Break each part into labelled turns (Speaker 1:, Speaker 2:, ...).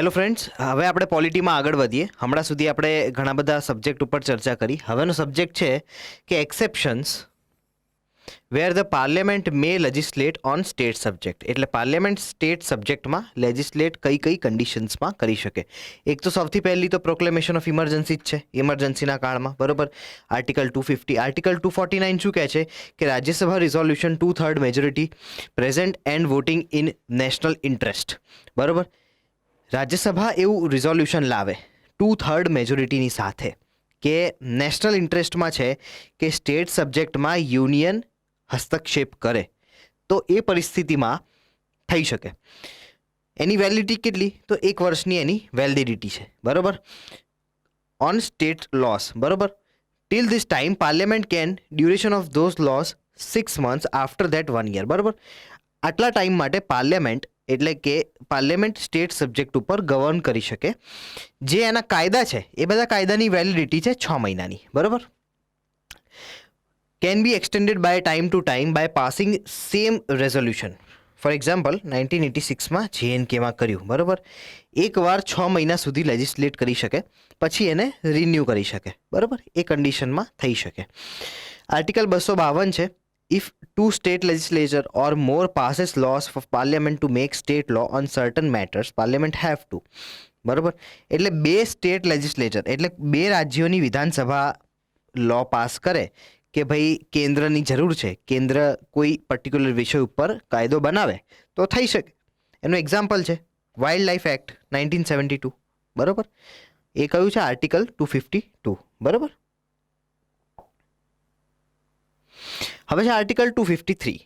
Speaker 1: Hello friends, હવે આપણે પોલિટીમાં આગળ વધીએ. હમણાં સુધી આપણે ઘણા બધા સબ્જેક્ટ ઉપર ચર્ચા કરી. હવેનો સબ્જેક્ટ છે કે exceptions where the parliament may legislate on state subject. એટલે પાર્લિયામેન્ટ સ્ટેટ સબ્જેક્ટમાં લેજિસ્લેટ કઈ કઈ કન્ડિશન્સમાં કરી શકે. એક તો સૌથી પહેલી તો પ્રોક્લેમેશન ઓફ ઇમરજન્સી જ છે, ઇમરજન્સીના કાળમાં, બરોબર. આર્ટિકલ 250. આર્ટિકલ 249 શું કહે છે કે Rajya Sabha resolution 2/3 majority present and voting in national interest, બરોબર. રાજ્યસભા એવું રિઝોલ્યુશન લાવે 2/3 મેજોરિટીની સાથે કે નેશનલ ઇન્ટરેસ્ટમાં છે કે સ્ટેટ સબ્જેક્ટમાં યુનિયન હસ્તક્ષેપ કરે, તો એ પરિસ્થિતિમાં થઈ શકે. એની વેલિડિટી કેટલી? તો 1 વર્ષની એની વેલિડિટી છે, બરોબર, ઓન સ્ટેટ લોસ, બરોબર. Till this time parliament can duration of those loss 6 months after that 1 year, બરોબર. આટલા ટાઈમ માટે પાર્લિયામેન્ટ એટલે કે પાર્લિયામેન્ટ સ્ટેટ સબ્જેક્ટ ઉપર ગવર્ન કરી શકે. જે એના કાયદા છે એ બધા કાયદાની વેલિડિટી છે 6 મહિનાની, બરોબર. Can be extended by time to time by passing same resolution. For example 1986માં JNKમાં કર્યું, બરોબર. એકવાર 6 મહિના સુધી લેજિસ્લેટ કરી શકે, પછી એને રિન્યૂ કરી શકે, બરોબર. એ કન્ડિશનમાં થઈ શકે. આર્ટિકલ 252 છે. If two state legislature or more passes laws for parliament to make state law on certain matters, parliament have to, બરોબર. એટલે 2 સ્ટેટ લેજિસ્લેચર એટલે 2 રાજ્યોની વિધાનસભા લો પાસ કરે કે ભાઈ કેન્દ્રની જરૂર છે, કેન્દ્ર કોઈ પર્ટિક્યુલર વિષય ઉપર કાયદો બનાવે તો થઈ શકે. એનું એક્ઝામ્પલ છે વાઇલ્ડ લાઇફ એક્ટ 1972, બરોબર. એ કયું છે? આર્ટિકલ 252, બરોબર. હવે છે આર્ટિકલ 253.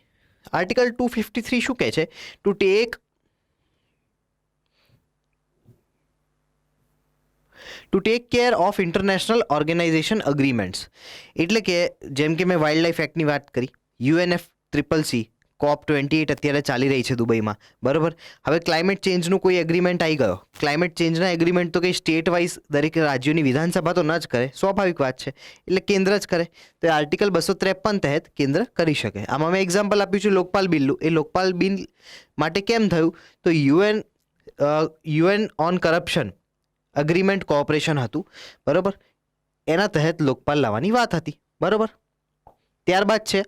Speaker 1: આર્ટિકલ 253 શું કહે છે? To take care of international organisation agreements. એટલે કે જેમ કે મેં વાઇલ્ડ લાઇફ એક્ટની વાત કરી, UNFCCC COP28 અત્યારે ચાલી રહી છે દુબઈમાં, બરોબર. હવે ક્લાઇમેટ ચેન્જનું કોઈ એગ્રીમેન્ટ આવી ગયો. ક્લાઇમેટ ચેન્જના એગ્રીમેન્ટ તો કંઈ સ્ટેટ વાઇઝ દરેક રાજ્યોની વિધાનસભા તો ન જ કરે, સ્વાભાવિક વાત છે, એટલે કેન્દ્ર જ કરે. તો આર્ટિકલ 253 તહેત કેન્દ્ર કરી શકે. આમાં મેં એક્ઝામ્પલ આપ્યું છે લોકપાલ બિલનું. એ લોકપાલ બિલ માટે કેમ થયું? તો UN on corruption agreement cooperation હતું, બરોબર. એના તહેત લોકપાલ લાવવાની વાત હતી, બરોબર. ત્યારબાદ છે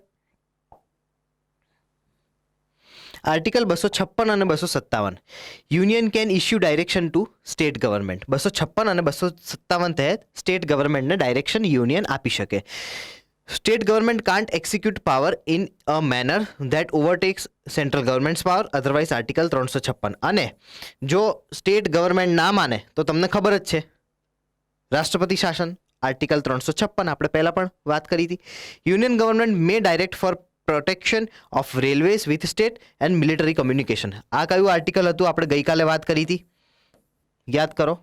Speaker 1: આર્ટિકલ 256 અને 257. Union can issue direction to state government. 256 અને 257 તહેત સ્ટેટ ગવર્મેન્ટને ડાયરેક્શન યુનિયન આપી શકે. State government can't execute power in a manner that overtakes central government's power, otherwise article 356. અને જો સ્ટેટ ગવર્મેન્ટ ના માને તો તમને ખબર જ છે રાષ્ટ્રપતિ શાસન, આર્ટિકલ 356 આપણે પહેલાં પણ વાત કરી હતી. Union government May direct for protection of railways with state and military communication. આ કયું આર્ટિકલ હતું? આપણે ગઈકાલે વાત કરી હતી, યાદ કરો.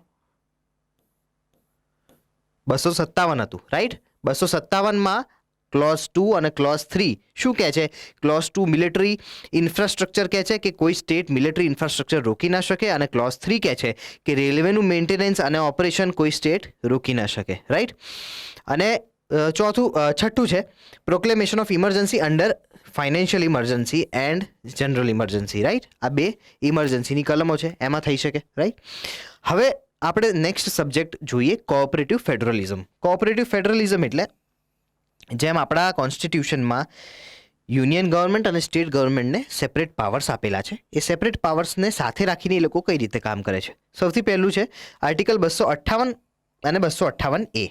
Speaker 1: 257 હતું, રાઈટ. 257માં ક્લોઝ 2 અને ક્લોઝ 3 શું કહે છે? ક્લોઝ 2 મિલિટરી ઇન્ફ્રાસ્ટ્રક્ચર કહે છે કે કોઈ સ્ટેટ મિલિટરી ઇન્ફ્રાસ્ટ્રક્ચર રોકી ના શકે, અને ક્લોઝ 3 કહે છે કે રેલવેનું મેન્ટેનન્સ અને ઓપરેશન કોઈ સ્ટેટ રોકી ના શકે, રાઈટ. અને છઠ્ઠું છે proclamation of emergency under financial emergency and general emergency, right. આ 2 ઇમરજન્સીની કલમો છે, એમાં થઈ શકે, રાઈટ. હવે આપણે નેક્સ્ટ સબ્જેક્ટ જોઈએ, કોઓપરેટિવ ફેડરલિઝમ. કોઓપરેટિવ ફેડરલિઝમ એટલે જેમ આપણા કોન્સ્ટિટ્યુશનમાં યુનિયન ગવર્મેન્ટ અને સ્ટેટ ગવર્મેન્ટને સેપરેટ પાવર્સ આપેલા છે, એ સેપરેટ પાવર્સને સાથે રાખીને એ લોકો કઈ રીતે કામ કરે છે. સૌથી પહેલું છે આર્ટિકલ 258 અને 258A.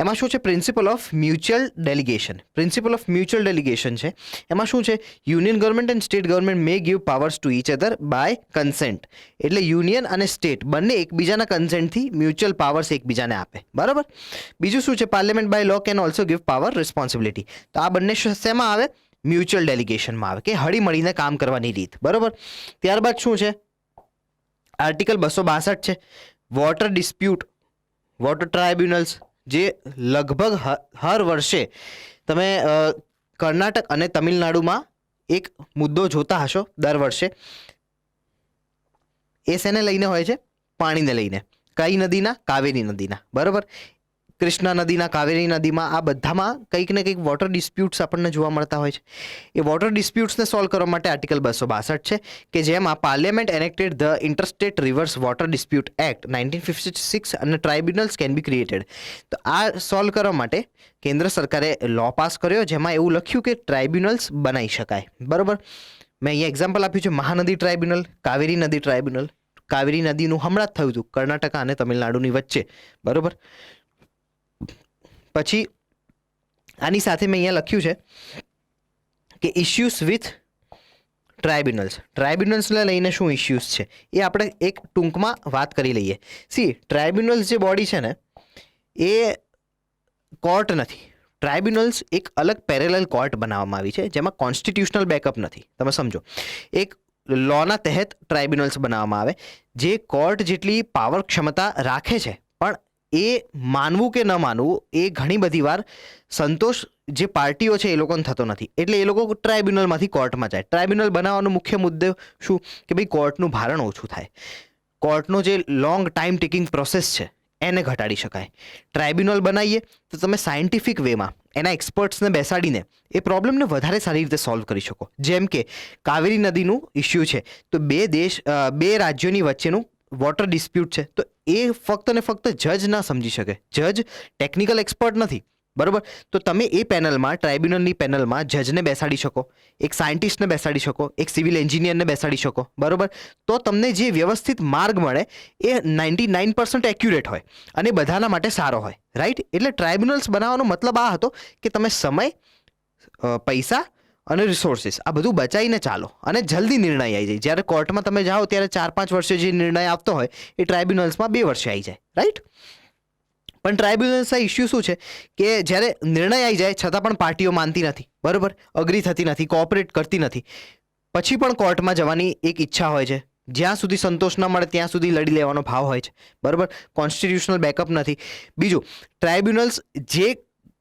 Speaker 1: એમાં શું છે? Principle of mutual delegation. Principle of mutual delegation છે. એમાં શું છે? Union government and state government may give powers to each other by consent. એટલે યુનિયન અને સ્ટેટ બંને એકબીજાના કન્સેન્ટથી મ્યુચ્યુઅલ પાવર્સ એકબીજાને આપે, બરાબર. બીજું શું છે? Parliament by law can also give power responsibility. તો આ બંને શેમાં આવે? મ્યુચ્યુઅલ ડેલિગેશનમાં આવે, કે હળી મળીને કામ કરવાની રીત, બરાબર. ત્યારબાદ શું છે? આર્ટિકલ 262 છે વોટર ડિસ્પ્યુટ વોટર ટ્રાયબ્યુનલ્સ. જે લગભગ હર વર્ષે તમે કર્ણાટક અને તમિલનાડુમાં એક મુદ્દો જોતા હશો દર વર્ષે. એ શેને લઈને હોય છે? પાણીને લઈને. કઈ નદીના? કાવેરી નદીના, બરાબર. કૃષ્ણા નદીના, કાવેરી નદીમાં, આ બધામાં કંઈક ને કંઈક વોટર ડિસ્પ્યુટ્સ આપણને જોવા મળતા હોય છે. એ વોટર ડિસ્પ્યુટ્સને સોલ્વ કરવા માટે આર્ટિકલ 262 છે કે જેમાં parliament enacted the interstate rivers water dispute act 1956 અને ટ્રાઇબ્યુનલ્સ કેન બી ક્રિએટેડ. તો આ સોલ્વ કરવા માટે કેન્દ્ર સરકારે લો પાસ કર્યો જેમાં એવું લખ્યું કે ટ્રાઇબ્યુનલ્સ બનાવી શકાય. બરાબર. મેં અહીંયા એક્ઝામ્પલ આપ્યું છે મહાનદી ટ્રાઇબ્યુનલ, કાવેરી નદી ટ્રાઇબ્યુનલ. કાવેરી નદીનું હમણાં જ થયું હતું કર્ણાટક અને તમિલનાડુની વચ્ચે. બરાબર. પછી આની સાથે મેં અહીંયા લખ્યું છે કે ઇશ્યુઝ વિથ ટ્રાઇબ્યુનલ્સ. ટ્રાઇબ્યુનલ્સને લઈને શું ઇશ્યુઝ છે એ આપણે એક ટૂંકમાં વાત કરી લઈએ. ટ્રાઇબ્યુનલ્સ જે બોડી છે ને એ કોર્ટ નથી. ટ્રાઇબ્યુનલ્સ એક અલગ પેરેલલ કોર્ટ બનાવવામાં આવી છે જેમાં કોન્સ્ટિટ્યુશનલ બેકઅપ નથી. તમે સમજો, એક લોના તહેત ટ્રાઇબ્યુનલ્સ બનાવવામાં આવે જે કોર્ટ જેટલી પાવર ક્ષમતા રાખે છે, પણ એ માનવું કે ન માનવું એ ઘણી બધી વાર સંતોષ જે પાર્ટીઓ છે એ લોકોને થતો નથી, એટલે એ લોકો ટ્રાઇબ્યુનલમાંથી કોર્ટમાં જાય. ટ્રાઇબ્યુનલ બનાવવાનો મુખ્ય મુદ્દો શું કે ભાઈ કોર્ટનું ભારણ ઓછું થાય, કોર્ટનો જે લોંગ ટાઈમ ટેકિંગ પ્રોસેસ છે એને ઘટાડી શકાય. ટ્રાઇબ્યુનલ બનાવીએ તો તમે સાયન્ટિફિક વેમાં એના એક્સપર્ટ્સને બેસાડીને એ પ્રોબ્લેમને વધારે સારી રીતે સોલ્વ કરી શકો. જેમ કે કાવેરી નદીનું ઇસ્યુ છે તો બે રાજ્યોની વચ્ચેનું વોટર ડિસ્પ્યુટ છે, તો એ ફક્ત ને ફક્ત જજ ના સમજી શકે. જજ ટેકનિકલ એક્સપર્ટ નથી. બરાબર. તો તમે એ પેનલમાં, ટ્રાઇબ્યુનલની પેનલમાં જજને બેસાડી શકો, એક સાયન્ટિસ્ટને બેસાડી શકો, એક સિવિલ એન્જિનિયરને બેસાડી શકો. બરાબર. તો તમને જે વ્યવસ્થિત માર્ગ મળે એ 99% એક્યુરેટ હોય અને બધાના માટે સારો હોય. રાઈટ. એટલે ટ્રાઇબ્યુનલ્સ બનાવવાનો મતલબ આ હતો કે તમે સમય, પૈસા અને રિસોર્સિસ આ બધું બચાવીને ચાલો અને જલ્દી નિર્ણય આવી જાય. જ્યારે કોર્ટમાં તમે જાઓ ત્યારે 4-5 વર્ષે જે નિર્ણય આપતો હોય એ ટ્રાઇબ્યુનલ્સમાં 2 વર્ષે આવી જાય. રાઈટ. પણ ટ્રાઇબ્યુનલ્સના ઇસ્યુ શું છે કે જ્યારે નિર્ણય આવી જાય છતાં પણ પાર્ટીઓ માનતી નથી. બરાબર. અગ્રી થતી નથી, કોઓપરેટ કરતી નથી. પછી પણ કોર્ટમાં જવાની એક ઈચ્છા હોય છે. જ્યાં સુધી સંતોષ ન મળે ત્યાં સુધી લડી લેવાનો ભાવ હોય છે. બરાબર. કોન્સ્ટિટ્યુશનલ બેકઅપ નથી. બીજું, ટ્રાઇબ્યુનલ્સ જે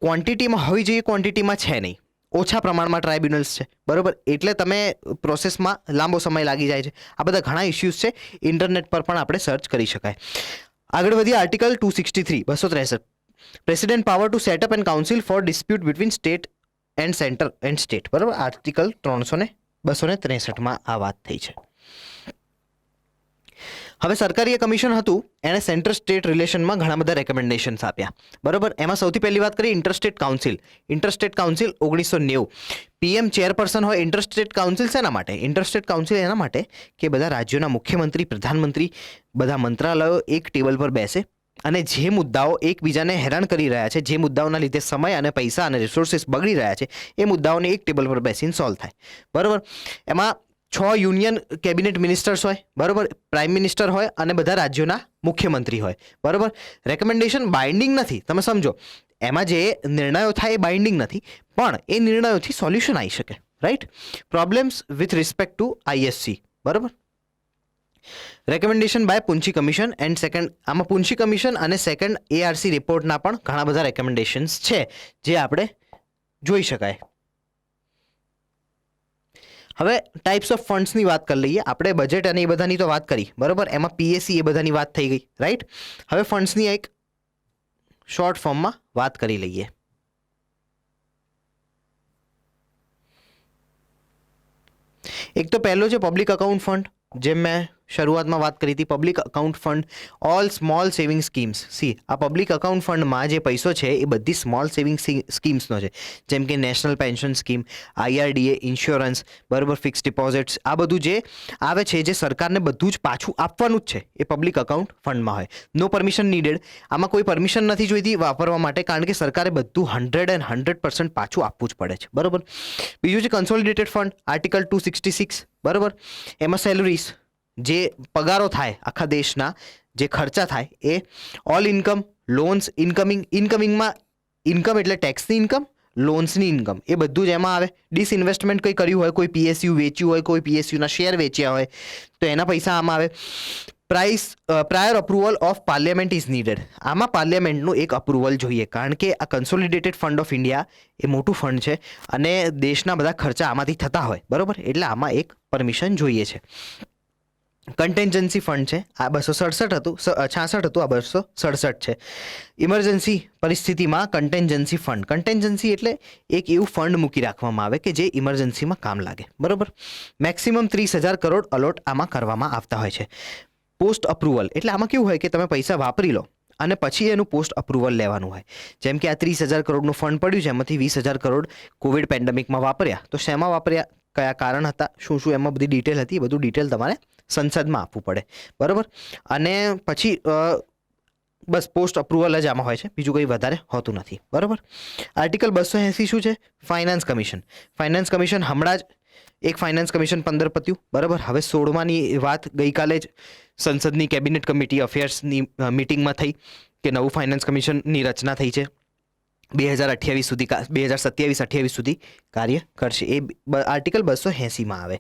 Speaker 1: ક્વોન્ટિટીમાં હોવી જોઈએ ક્વોન્ટિટીમાં છે નહીં, ઓછા પ્રમાણમાં ટ્રાઇબ્યુનલ્સ છે. બરાબર. એટલે તમે પ્રોસેસમાં લાંબો સમય લાગી જાય છે. આ બધા ઘણા ઇસ્યુઝ છે, ઇન્ટરનેટ પર પણ આપણે સર્ચ કરી શકાય. આગળ વધીએ. Article 263 president power to setup and council four dispute between state and centre and state. બરાબર. આર્ટિકલ 263માં આ વાત થઈ છે. હવે સરકારી કમિશન હતું એણે સેન્ટર સ્ટેટ રિલેશનમાં ઘણા બધા રેકમેન્ડેશન્સ આપ્યા. બરાબર. એમાં સૌથી પહેલી વાત કરીએ interstate council. Interstate council 1990. PM chairperson હોય. ઇન્ટરસ્ટેટ કાઉન્સિલ શેના માટે? ઇન્ટરસ્ટેટ કાઉન્સિલ એના માટે કે બધા રાજ્યોના મુખ્યમંત્રી, પ્રધાનમંત્રી, બધા મંત્રાલયો એક ટેબલ પર બેસે અને જે મુદ્દાઓ એકબીજાને હેરાન કરી રહ્યા છે, જે મુદ્દાઓના લીધે સમય અને પૈસા અને રિસોર્સિસ બગડી રહ્યા છે, એ મુદ્દાઓને એક ટેબલ પર બેસીને સોલ્વ થાય. બરાબર. એમાં 6 યુનિયન કેબિનેટ મિનિસ્ટર્સ હોય. બરાબર. પ્રાઇમ મિનિસ્ટર હોય અને બધા રાજ્યોના મુખ્યમંત્રી હોય. બરાબર. રેકમેન્ડેશન બાઇન્ડિંગ નથી. તમે સમજો, એમાં જે નિર્ણયો થાય એ બાઇન્ડિંગ નથી, પણ એ નિર્ણયોથી સોલ્યુશન આવી શકે. Right. Problems with respect to ISC. બરાબર. Recommendation by Punchhi commission and second, આમાં પુંચી કમિશન અને સેકન્ડ એઆરસી રિપોર્ટના પણ ઘણા બધા રેકમેન્ડેશન્સ છે જે આપણે જોઈ શકાય. હવે ટાઈપ્સ ઓફ ફંડ્સની વાત કરી લઈએ. આપણે બજેટ અને એ બધાની તો વાત કરી. બરાબર. એમાં પીએસસી એ બધાની વાત થઈ ગઈ. રાઈટ. હવે ફંડ્સની એક શોર્ટ ફોર્મમાં વાત કરી લઈએ. એક તો પહેલો છે પબ્લિક અકાઉન્ટ ફંડ, જેમ મેં શરૂઆતમાં વાત કરી હતી. Public account fund all small saving schemes. આ પબ્લિક અકાઉન્ટ ફંડમાં જે પૈસો છે એ બધી સ્મોલ સેવિંગ સ્કીમ્સનો છે, જેમ કે નેશનલ પેન્શન સ્કીમ, આઈઆરડીએ, ઇન્સ્યોરન્સ, બરાબર, ફિક્સ ડિપોઝિટ્સ, આ બધું જે આવે છે જે સરકારને બધું જ પાછું આપવાનું જ છે એ પબ્લિક અકાઉન્ટ ફંડમાં હોય. નો પરમિશન નીડેડ. આમાં કોઈ પરમિશન નથી જોઈતી વાપરવા માટે, કારણ કે સરકારે બધું 100% પાછું આપવું જ પડે છે. બરાબર. બીજું છે કન્સોલિડેટેડ ફંડ. આર્ટિકલ 266. બરાબર. એમાં સેલરીઝ, જે પગારો થાય આખા દેશના, જે ખર્ચા થાય એ ઓલ ઇન્કમ, લોન્સ, ઇન્કમિંગમાં ઇન્કમ એટલે ટેક્સની ઇન્કમ, લોન્સની ઇન્કમ, એ બધું જ એમાં આવે. ડિસઇન્વેસ્ટમેન્ટ કંઈ કર્યું હોય, કોઈ પીએસયુ વેચ્યું હોય, કોઈ પીએસયુના શેર વેચ્યા હોય તો એના પૈસા આમાં આવે. Prior approval of parliament is needed. આમાં પાર્લિયામેન્ટનું એક અપ્રુવલ જોઈએ, કારણ કે આ કન્સોલિડેટેડ ફંડ ઓફ ઇન્ડિયા એ મોટું ફંડ છે અને દેશના બધા ખર્ચા આમાંથી થતા હોય. બરાબર. એટલે આમાં એક પરમિશન જોઈએ છે. કન્ટેન્જન્સી ફંડ છે, આ 267 હતું, 66 હતું, આ 267 છે. ઇમરજન્સી પરિસ્થિતિમાં કન્ટેન્જન્સી ફંડ, કન્ટેન્જન્સી એટલે એક એવું ફંડ મૂકી રાખવામાં આવે કે જે ઇમરજન્સીમાં કામ લાગે, બરાબર. મેક્સિમમ 30,000 કરોડ અલોટ આમાં કરવામાં આવતા હોય છે. પોસ્ટ અપ્રુવલ એટલે આમાં કેવું હોય કે તમે પૈસા વાપરી લો અને પછી એનું પોસ્ટ અપ્રુવલ લેવાનું હોય. જેમ કે આ 30,000 કરોડનું ફંડ પડ્યું છે, એમાંથી 20,000 કરોડ કોવિડ પેન્ડેમિકમાં વાપર્યા, તો શેમાં વાપર્યા, કયા કારણ હતા, શું શું એમાં બધી ડિટેલ હતી, એ બધું ડિટેલ તમારે સંસદમાં આપવું પડે, બરાબર. અને પછી બસ પોસ્ટ અપ્રુવલ જ આમાં હોય છે, બીજું કંઈ વધારે હોતું નથી, બરાબર. આર્ટિકલ 280 શું છે? Finance commission. ફાઇનાન્સ કમિશન હમણાં જ એક ફાઇનાન્સ કમિશન 15 પત્યું, બરાબર. હવે 16માની વાત ગઈકાલે જ સંસદની કેબિનેટ કમિટી અફેર્સની મિટિંગમાં થઈ કે નવું ફાઇનાન્સ કમિશનની રચના થઈ છે. 2028 સુધી 2027-28 સુધી કાર્ય કરશે. એ આર્ટિકલ 280માં આવે.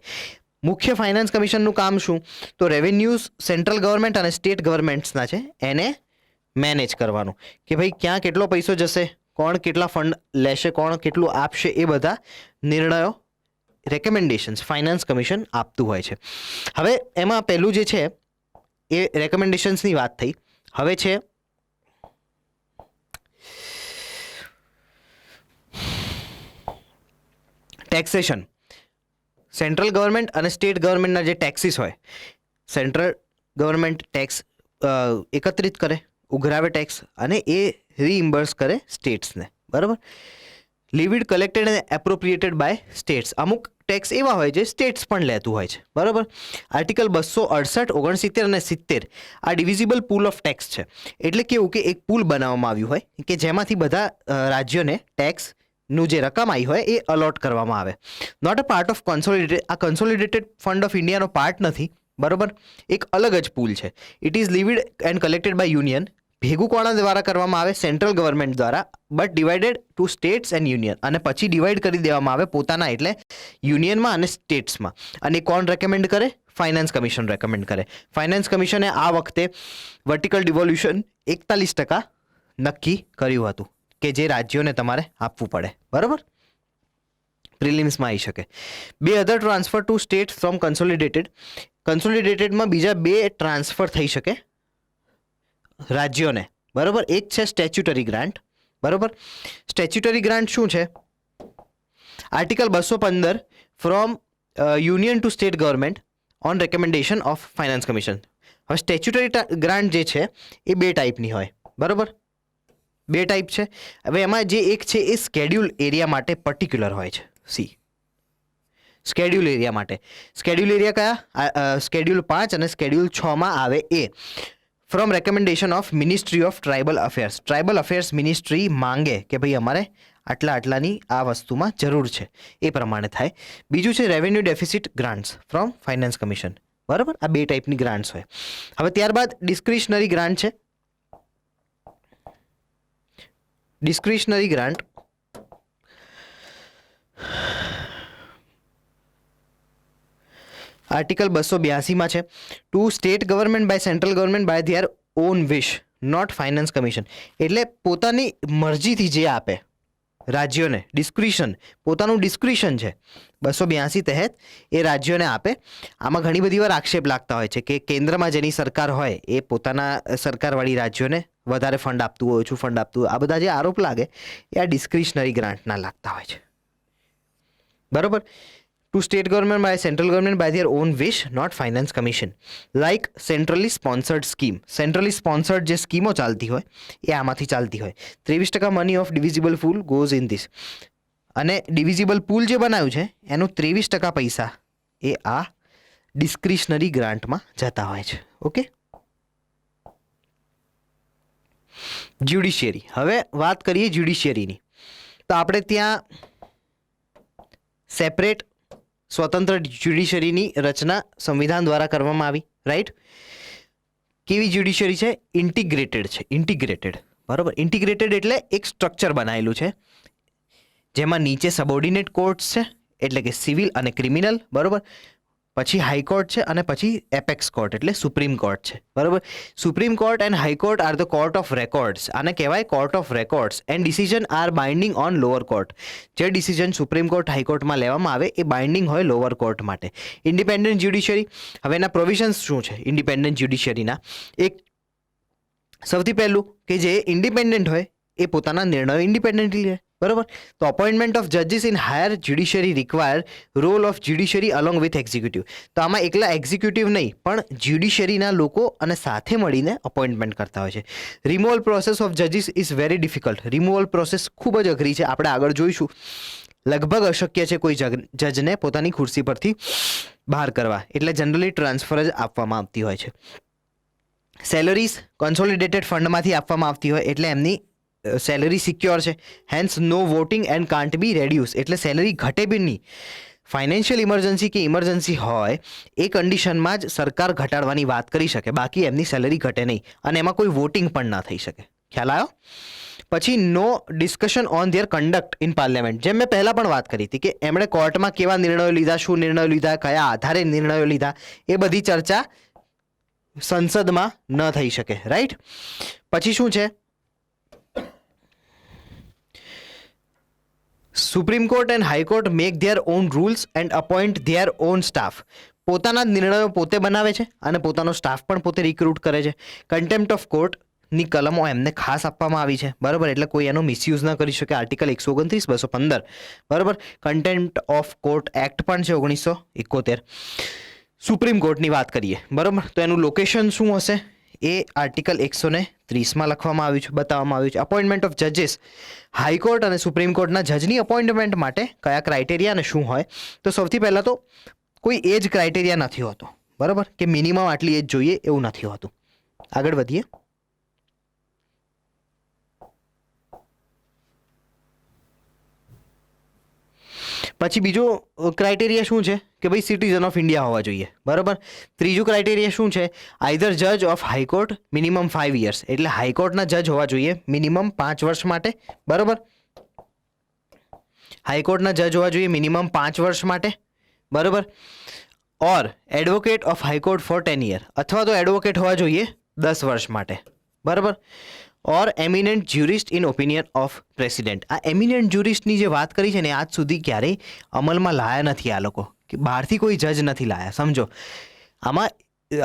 Speaker 1: મુખ્ય ફાઇનાન્સ કમિશનનું કામ શું? તો રેવન્યુઝ સેન્ટ્રલ ગવર્મેન્ટ અને સ્ટેટ ગવર્મેન્ટ્સના છે એને મેનેજ કરવાનું, કે ભાઈ ક્યાં કેટલો પૈસો જશે, કોણ કેટલા ફંડ લેશે, કોણ કેટલું આપશે, એ બધા નિર્ણયો, રેકમેન્ડેશન્સ ફાઇનાન્સ કમિશન આપતું હોય છે. હવે એમાં પહેલું જે છે એ રેકમેન્ડેશન્સની વાત થઈ. હવે છે ટેક્સેશન. સેન્ટ્રલ ગવર્મેન્ટ અને સ્ટેટ ગવર્મેન્ટના જે ટેક્સીસ હોય, સેન્ટ્રલ ગવર્મેન્ટ ટેક્સ એકત્રિત કરે, ઉઘરાવે ટેક્સ, અને એ રીઇમ્બર્સ કરે સ્ટેટ્સને, બરાબર. લીવિડ કલેક્ટેડ એન્ડ એપ્રોપ્રિએટેડ બાય સ્ટેટ્સ. અમુક ટેક્સ એવા હોય જે સ્ટેટ્સ પણ લેતું હોય છે, બરાબર. આર્ટિકલ 268, 69 અને 70 આ ડિવિઝિબલ પૂલ ઓફ ટેક્સ છે. એટલે કેવું કે એક પૂલ બનાવવામાં આવ્યું હોય કે જેમાંથી બધા રાજ્યોને ટેક્સનું જે રકમ આવી હોય એ અલોટ કરવામાં આવે. Not a part of consolidated. આ કોન્સોલિડેટેડ ફંડ ઓફ ઇન્ડિયાનો પાર્ટ નથી, બરાબર. એક અલગ જ પૂલ છે. It is levied and collected by union. ભેગું કોના દ્વારા કરવામાં આવે? સેન્ટ્રલ ગવર્મેન્ટ દ્વારા, but divided to states and union. અને પછી ડિવાઈડ કરી દેવામાં આવે પોતાના એટલે યુનિયનમાં અને સ્ટેટ્સમાં. અને કોણ રેકમેન્ડ કરે? ફાઇનાન્સ કમિશન રેકમેન્ડ કરે. ફાઇનાન્સ કમિશને આ વખતે વર્ટિકલ ડિવોલ્યુશન 41% નક્કી કર્યું હતું કે જે રાજ્યોને તમારે આપવું પડે, બરાબર. પ્રિલિમ્સમાં આવી શકે. 2 other transfer to state from consolidated. કન્સોલિડેટેડમાં બીજા 2 ટ્રાન્સફર થઈ શકે રાજ્યોને, બરાબર. એક છે સ્ટેચ્યુટરી ગ્રાન્ટ, બરાબર. સ્ટેચ્યુટરી ગ્રાન્ટ શું છે? Article 215 from union to state government on recommendation of finance commission. હવે સ્ટેચ્યુટરી ગ્રાન્ટ જે છે એ 2 ટાઈપની હોય, બરાબર. 2 ટાઈપ છે. હવે એમાં જે એક છે એ સ્કેડ્યુલ એરિયા માટે પર્ટિક્યુલર હોય છે. સ્કેડ્યુલ એરિયા માટે. સ્કેડ્યુલ એરિયા કયા? સ્કેડ્યુલ 5 અને સ્કેડ્યુલ 6માં આવે એ. From recommendation of ministry of tribal affairs. Tribal affairs ministry માંગે કે ભાઈ અમારે આટલાની આ વસ્તુમાં જરૂર છે, એ પ્રમાણે થાય. બીજું છે revenue deficit grants from finance commission, બરાબર. આ 2 ટાઈપની ગ્રાન્ટ્સ હોય. હવે ત્યારબાદ ડિસ્ક્રિશનરી ગ્રાન્ટ છે. ડિસ્ક્રિશનરી ગ્રાન્ટ આર્ટિકલ 282માં છે. To state government by central government by their own wish, not finance commission. એટલે પોતાની મરજીથી જે આપે રાજ્યોને, ડિસ્ક્રિશન, પોતાનું ડિસ્ક્રિશન છે 282 તહેત એ રાજ્યોને આપે. આમાં ઘણી બધી વાર આક્ષેપ લાગતા હોય છે કે કેન્દ્રમાં જેની સરકાર હોય એ પોતાના સરકારવાળી રાજ્યોને વધારે ફંડ આપતું હોય, ઓછું ફંડ આપતું હોય. આ બધા જે આરોપ લાગે એ આ ડિસ્ક્રિશનરી ગ્રાન્ટના લાગતા હોય છે, બરાબર. To state government by central government by their own wish, not finance commission. Like centrally sponsored scheme. Centrally sponsored જે સ્કીમો ચાલતી હોય એ આમાંથી ચાલતી હોય. 23% money of divisible pool goes in this. અને ડિવિઝિબલ પૂલ જે બનાવ્યું છે એનું 23% પૈસા એ આ ડિસ્ક્રિશનરી ગ્રાન્ટમાં જતા હોય છે. ઓકે. જ્યુડિશિયરી. હવે વાત કરીએ જ્યુડિશિયરીની. તો આપણે ત્યાં સેપરેટ સ્વતંત્ર જ્યુડિશિયરીની રચના સંવિધાન દ્વારા કરવામાં આવી, રાઈટ. કેવી જ્યુડિશિયરી છે? ઇન્ટિગ્રેટેડ છે. ઇન્ટિગ્રેટેડ, બરાબર. ઇન્ટિગ્રેટેડ એટલે એક સ્ટ્રક્ચર બનાવેલું છે જેમાં નીચે સબઓર્ડિનેટ કોર્ટ્સ છે એટલે કે સિવિલ અને ક્રિમિનલ, બરાબર. પછી હાઈકોર્ટ છે અને પછી એપેક્સ કોર્ટ એટલે સુપ્રીમ કોર્ટ છે, બરાબર. Supreme court and high court are the court of records. આને કહેવાય court of records and decision are binding on lower court. જે ડિસિઝન સુપ્રીમ કોર્ટ હાઈકોર્ટમાં લેવામાં આવે એ બાઇન્ડિંગ હોય લોઅર કોર્ટ માટે. ઇન્ડિપેન્ડન્ટ જ્યુડિશરી, હવે એના પ્રોવિઝન્સ શું છે ઇન્ડિપેન્ડન્ટ જ્યુડિશરીના? એક સૌથી પહેલું કે જે ઇન્ડિપેન્ડન્ટ હોય એ પોતાના નિર્ણયો ઇન્ડિપેન્ડન્ટલી લે, બરાબર. તો અપોઇન્ટમેન્ટ ઓફ જજીસ in higher judiciary require role of judiciary along with executive. તો આમાં એકલા એક્ઝિક્યુટિવ નહીં પણ જ્યુડિશરીના લોકો અને સાથે મળીને અપોઇન્ટમેન્ટ કરતા હોય છે. રિમૂવલ પ્રોસેસ ઓફ જજીસ is very difficult. Removal process ખૂબ જ અઘરી છે, આપણે આગળ જોઈશું. લગભગ અશક્ય છે કોઈ જજને પોતાની ખુરશી પરથી બહાર કરવા, એટલે જનરલી ટ્રાન્સફર જ આપવામાં આવતી હોય છે. સેલરીઝ કોન્સોલિડેટેડ ફંડમાંથી આપવામાં આવતી હોય એટલે એમની સેલરી સિક્યોર છે. Hence no voting and can't be reduce, એટલે સેલરી ઘટે બી નહીં. ફાઇનાન્શિયલ ઇમરજન્સી કે ઇમરજન્સી હોય એ કન્ડિશનમાં જ સરકાર ઘટાડવાની વાત કરી શકે, બાકી એમની સેલરી ઘટે નહીં અને એમાં કોઈ વોટિંગ પણ ના થઈ શકે. ખ્યાલ આવ્યો? પછી no discussion on their conduct in parliament. જેમ મેં પહેલાં પણ વાત કરી હતી કે એમણે કોર્ટમાં કેવા નિર્ણયો લીધા, શું નિર્ણયો લીધા, કયા આધારે નિર્ણયો લીધા, એ બધી ચર્ચા સંસદમાં ન થઈ શકે, રાઈટ. પછી શું છે? Supreme court and high court make there on rules and appoint there on staff. પોતાના જ નિર્ણયો પોતે બનાવે છે અને પોતાનો સ્ટાફ પણ પોતે રિક્રુટ કરે છે. કન્ટેમ્પ્ટ ઓફ કોર્ટની કલમો એમને ખાસ આપવામાં આવી છે, બરાબર, એટલે કોઈ એનો મિસયુઝ ન કરી શકે. આર્ટિકલ 129, 215, બરાબર. કન્ટેમ્પ્ટ ઓફ કોર્ટ એક્ટ પણ છે 1971. સુપ્રીમ કોર્ટની વાત કરીએ, બરાબર, તો એનું લોકેશન શું હશે એ આર્ટિકલ 130માં લખવામાં આવ્યું છે, બતાવવામાં આવ્યું છે. અપોઇન્ટમેન્ટ ઓફ જજીસ. હાઈકોર્ટ અને સુપ્રીમ કોર્ટના જજની અપોઇન્ટમેન્ટ માટે કયા ક્રાઇટેરિયા અને શું હોય? તો સૌથી પહેલાં તો કોઈ એજ ક્રાઇટેરિયા નથી હોતો, બરાબર, કે મિનિમમ આટલી એજ જોઈએ એવું નથી હોતું. આગળ વધીએ. પછી બીજો ક્રાઇટેરિયા શું છે કે ભાઈ સિટીઝન ઓફ ઇન્ડિયા હોવા જોઈએ, બરાબર. ત્રીજું ક્રાઇટેરિયા શું છે? આઈધર જજ ઓફ હાઈકોર્ટ મિનિમમ 5 years, એટલે હાઈકોર્ટના જજ હોવા જોઈએ મિનિમમ 5 વર્ષ માટે, બરાબર. હાઈકોર્ટના જજ હોવા જોઈએ મિનિમમ 5 વર્ષ માટે, બરાબર. Or advocate of high court for 10 years, અથવા તો એડવોકેટ હોવા જોઈએ 10 વર્ષ માટે, બરાબર. ઓર એમિનન્ટ જ્યુરિસ્ટ ઇન ઓપિનિયન ઓફ પ્રેસિડેન્ટ. આ એમિનન્ટ જ્યુરિસ્ટની જે વાત કરી છે ને આજ સુધી ક્યારેય અમલમાં લાયા નથી આ લોકો, કે બહારથી કોઈ જજ નથી લાયા. સમજો, આમાં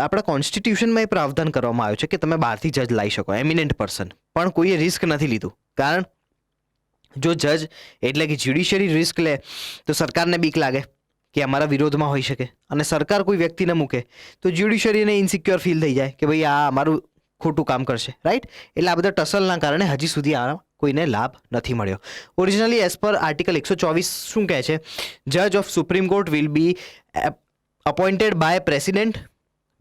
Speaker 1: આપણા કોન્સ્ટિટ્યુશનમાં એ પ્રાવધાન કરવામાં આવ્યું છે કે તમે બહારથી જજ લાવી શકો, એમિનન્ટ પર્સન, પણ કોઈએ રિસ્ક નથી લીધું. કારણ જો જજ એટલે કે જ્યુડિશરી રિસ્ક લે તો સરકારને બીક લાગે કે અમારા વિરોધમાં હોઈ શકે, અને સરકાર કોઈ વ્યક્તિને મૂકે તો જ્યુડિશરીને ઇન્સિક્યોર ફીલ થઈ જાય કે ભાઈ આ અમારું ખોટું કામ કરશે, રાઈટ. એટલે આ બધા ટસલના કારણે હજી સુધી આ કોઈને લાભ નથી મળ્યો. ઓરિજિનલી એઝ પર આર્ટિકલ 124 શું કહે છે? જજ of supreme court will be appointed by president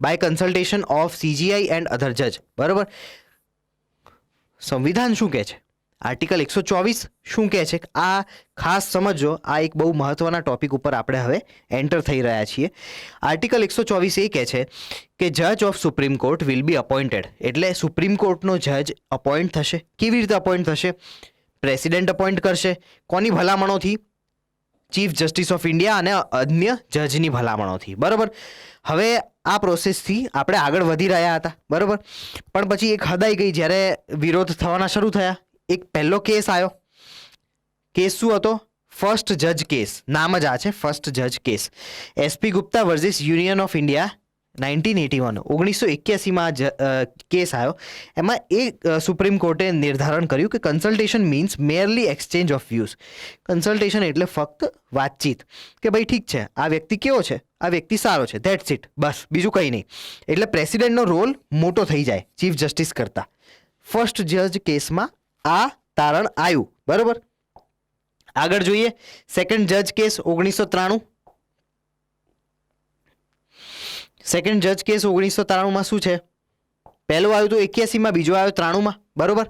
Speaker 1: by consultation of CGI and other જજ, બરાબર. સંવિધાન શું કહે છે? આર્ટિકલ 124 શું કહે છે? આ ખાસ સમજો, આ એક બહુ મહત્વના ટોપિક ઉપર આપણે હવે એન્ટર થઈ રહ્યા છીએ. આર્ટિકલ 124 એ કહે છે કે જજ of supreme court will be appointed, એટલે સુપ્રીમ કોર્ટનો જજ અપોઇન્ટ થશે. કેવી રીતે અપોઇન્ટ થશે? પ્રેસિડેન્ટ અપોઇન્ટ કરશે. કોની ભલામણોથી? ચીફ જસ્ટિસ ઓફ ઇન્ડિયા અને અન્ય જજની ભલામણોથી, બરાબર. હવે આ પ્રોસેસથી આપણે આગળ વધી રહ્યા હતા, બરાબર, પણ પછી એક હદ આવી ગઈ જ્યારે વિરોધ થવાના શરૂ થયા. એક પહેલો કેસ આવ્યો. કેસ શું હતો? ફર્સ્ટ જજ કેસ. નામ જ આ છે, ફર્સ્ટ જજ case. SP Gupta versus union of India 1981, 1981માં કેસ આવ્યો. એમાં એ સુપ્રીમ કોર્ટે નિર્ધારણ કર્યું કે consultation means merely exchange of views. Consultation એટલે ફક્ત વાતચીત, કે ભાઈ ઠીક છે આ વ્યક્તિ કેવો છે, આ વ્યક્તિ સારો છે, ધેટ્સ ઇટ, બસ, બીજું કંઈ નહીં. એટલે પ્રેસિડેન્ટનો રોલ મોટો થઈ જાય ચીફ જસ્ટિસ કરતાં. ફર્સ્ટ જજ કેસમાં આ તારણ આવ્યું, બરાબર. આગળ જોઈએ. સેકન્ડ જજ કેસ 1993. સેકન્ડ જજ કેસ 1993માં શું છે? પહેલો આવ્યું તો 81માં, બીજો આવ્યો 93માં, બરોબર.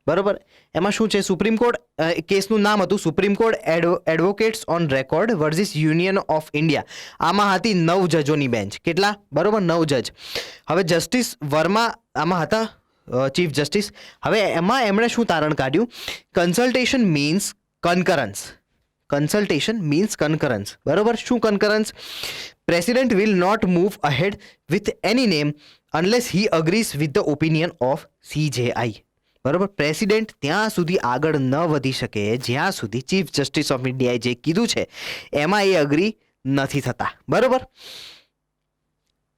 Speaker 1: બરોબર, એમાં શું છે? સુપ્રીમ કોર્ટ, કેસનું નામ હતું supreme court advocates on record versus union of India. આમાં હતી 9 જજોની બેન્ચ. કેટલા? બરોબર, 9 જજ. હવે જસ્ટિસ વર્મા આમાં હતા ચીફ જસ્ટિસ. હવે એમાં એમણે શું તારણ કાઢ્યું? Consultation means concurrence, consultation means concurrence. બરોબર. શું concurrence? President will not move ahead with any name unless he agrees with the opinion of CJI. બરોબર. પ્રેસિડેન્ટ ત્યાં સુધી આગળ ન વધી શકે જ્યાં સુધી ચીફ જસ્ટિસ ઓફ ઇન્ડિયાએ જે કીધું છે એમાં એ અગ્રી નથી થતા. બરોબર.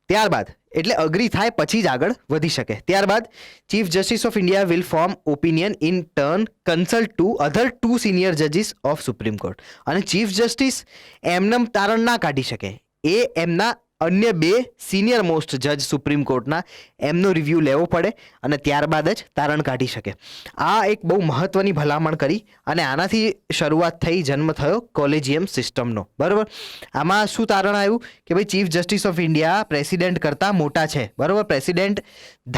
Speaker 1: ત્યારબાદ એટલે અગ્રી થાય પછી જ આગળ વધી શકે. ત્યારબાદ chief justice of India will form opinion in turn consult to other 2 senior જજીસ ઓફ સુપ્રીમ કોર્ટ. અને ચીફ જસ્ટિસ એમનેમ તારણ ના કાઢી શકે, એ એમના અન્ય 2 સિનિયર મોસ્ટ જજ સુપ્રીમ કોર્ટના એમનો રિવ્યૂ લેવો પડે અને ત્યારબાદ જ તારણ કાઢી શકે. આ એક બહુ મહત્વની ભલામણ કરી અને આનાથી શરૂઆત થઈ, જન્મ થયો કોલેજિયમ સિસ્ટમનો. બરાબર. આમાં શું તારણ આવ્યું કે ભાઈ chief justice of India president કરતાં મોટા છે. બરાબર. પ્રેસિડેન્ટ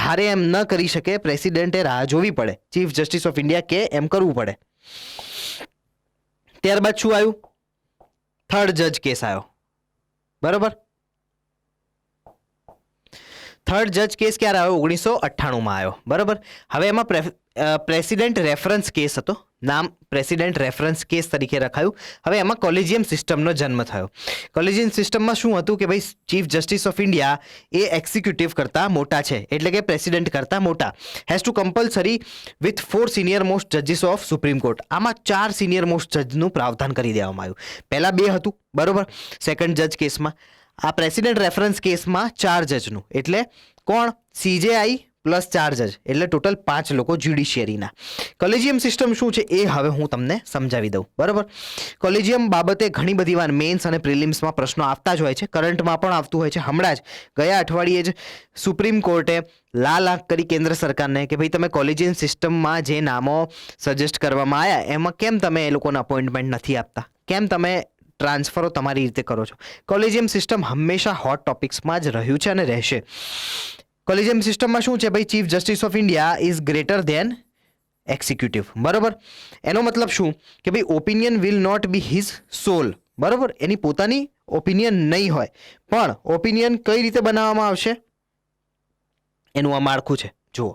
Speaker 1: ધારે એમ ન કરી શકે, પ્રેસિડેન્ટે રાહ જોવી પડે, ચીફ જસ્ટિસ ઓફ ઇન્ડિયા કે એમ કરવું પડે. ત્યારબાદ શું આવ્યું? થર્ડ જજ કેસ આવ્યો. બરાબર. થર્ડ જજ કેસ ક્યારે આવ્યો? 1998માં આવ્યો. બરાબર. હવે એમાં પ્રેસિડેન્ટ રેફરન્સ કેસ હતો, નામ પ્રેસિડેન્ટ રેફરન્સ કેસ તરીકે રખાયું. હવે એમાં કોલેજિયમ સિસ્ટમનો જન્મ થયો. કોલેજિયમ સિસ્ટમમાં શું હતું કે ભાઈ ચીફ જસ્ટિસ ઓફ ઇન્ડિયા એ એક્ઝિક્યુટિવ કરતાં મોટા છે, એટલે કે પ્રેસિડેન્ટ કરતાં મોટા. Has to compulsory with 4 senior most જજીસ ઓફ સુપ્રીમ કોર્ટ. આમાં 4 સિનિયર મોસ્ટ જજનું પ્રાવધાન કરી દેવામાં આવ્યું. પહેલા 2 હતું. બરાબર. સેકન્ડ જજ કેસમાં. આ પ્રેસિડેન્ટ રેફરન્સ કેસમાં 4 જજનું, એટલે કોણ? CJI પ્લસ 4 જજ, એટલે ટોટલ 5 લોકો જ્યુડિશિયરીના. કોલેજિયમ સિસ્ટમ શું છે એ હવે હું તમને સમજાવી દઉં. બરાબર. કોલેજિયમ બાબતે ઘણી બધી વાર મેન્સ અને પ્રિલિમ્સમાં પ્રશ્નો આવતા જ હોય છે, કરંટમાં પણ આવતું હોય છે. હમણાં જ ગયા અઠવાડિયે જ સુપ્રીમ કોર્ટે લાલ આંખ કરી કેન્દ્ર સરકારને કે ભાઈ તમે કોલેજિયમ સિસ્ટમમાં જે નામો સજેસ્ટ કરવામાં આવ્યા એમાં કેમ તમે એ લોકોને અપોઇન્ટમેન્ટ નથી આપતા, કેમ તમે ટ્રાન્સફરો તમારી રીતે કરો છો. કોલેજિયમ સિસ્ટમ હંમેશા હોટ ટોપિક્સમાં જ રહ્યું છે અને રહેશે. કોલેજિયમ સિસ્ટમમાં શું છે ભાઈ? Chief justice of India is greater than executive. બરાબર. એનો મતલબ શું કે ભાઈ opinion will not be his sole. બરાબર. એની પોતાની ઓપિનિયન નહીં હોય, પણ ઓપિનિયન કઈ રીતે બનાવવામાં આવશે એનું આ માળખું છે. જુઓ.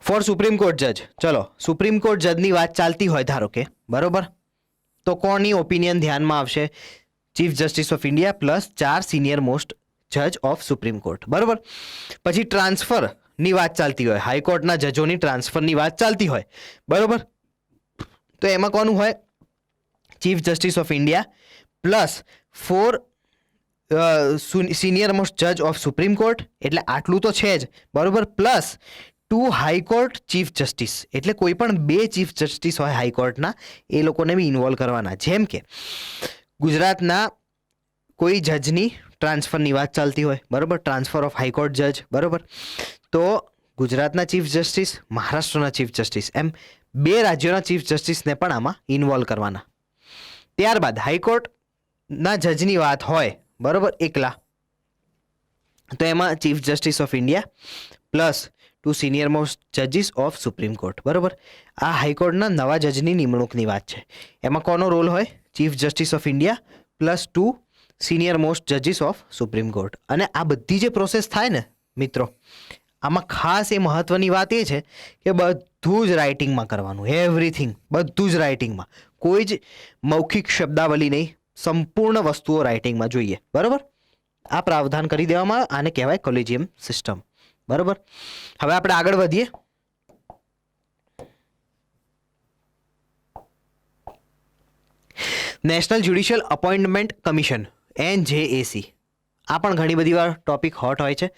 Speaker 1: ફોર સુપ્રીમ કોર્ટ જજ. ચલો, સુપ્રીમ કોર્ટ જજની વાત ચાલતી હોય ધારો કે, બરોબર, તો કોની ઓપિનિયન ધ્યાનમાં આવશે? Chief justice of India plus 4 senior most જજ ઓફ સુપ્રીમ કોર્ટ. બરોબર. પછી ટ્રાન્સફરની વાત ચાલતી હોય, હાઈકોર્ટના જજોની ટ્રાન્સફરની વાત ચાલતી હોય. બરોબર. તો એમાં કોનું હોય? Chief justice of India plus 4 senior most જજ ઓફ સુપ્રીમ કોર્ટ, એટલે આટલું તો છે જ. બરોબર. પ્લસ 2 હાઈકોર્ટ ચીફ જસ્ટિસ, એટલે કોઈ પણ 2 ચીફ જસ્ટિસ હોય હાઈકોર્ટના, એ લોકોને બી ઇન્વોલ્વ કરવાના. જેમ કે ગુજરાતના કોઈ જજની ટ્રાન્સફરની વાત ચાલતી હોય. બરોબર. ટ્રાન્સફર ઓફ હાઈકોર્ટ જજ. બરોબર. તો ગુજરાતના ચીફ જસ્ટિસ, મહારાષ્ટ્રના ચીફ જસ્ટિસ, એમ 2 રાજ્યોના ચીફ જસ્ટિસને પણ આમાં ઇન્વોલ્વ કરવાના. ત્યારબાદ હાઈકોર્ટના જજની વાત હોય, બરોબર, એકલા, તો એમાં chief justice of India plus 2 senior most જજીસ ઓફ સુપ્રીમ કોર્ટ. બરોબર. આ હાઈકોર્ટના નવા જજની નિમણૂકની વાત છે. એમાં કોનો રોલ હોય? Chief justice of India plus 2 senior most જજીસ ઓફ સુપ્રીમ કોર્ટ. અને આ બધી જે પ્રોસેસ થાય ને મિત્રો, આમાં ખાસ એ મહત્વની વાત એ છે કે બધું જ રાઇટિંગમાં કરવાનું. એવરીથિંગ બધું જ રાઇટિંગમાં, કોઈ જ મૌખિક શબ્દાવલી નહીં, સંપૂર્ણ વસ્તુઓ રાઇટિંગમાં જોઈએ. બરોબર. આ પ્રાવધાન કરી દેવામાં આને કહેવાય કોલેજિયમ સિસ્ટમ. બરોબર. હવે આપણે આગળ વધીએ. National judicial appointment commission, NJAC. આ પણ ઘણી બધી વાર ટોપિક હોટ હોય છે.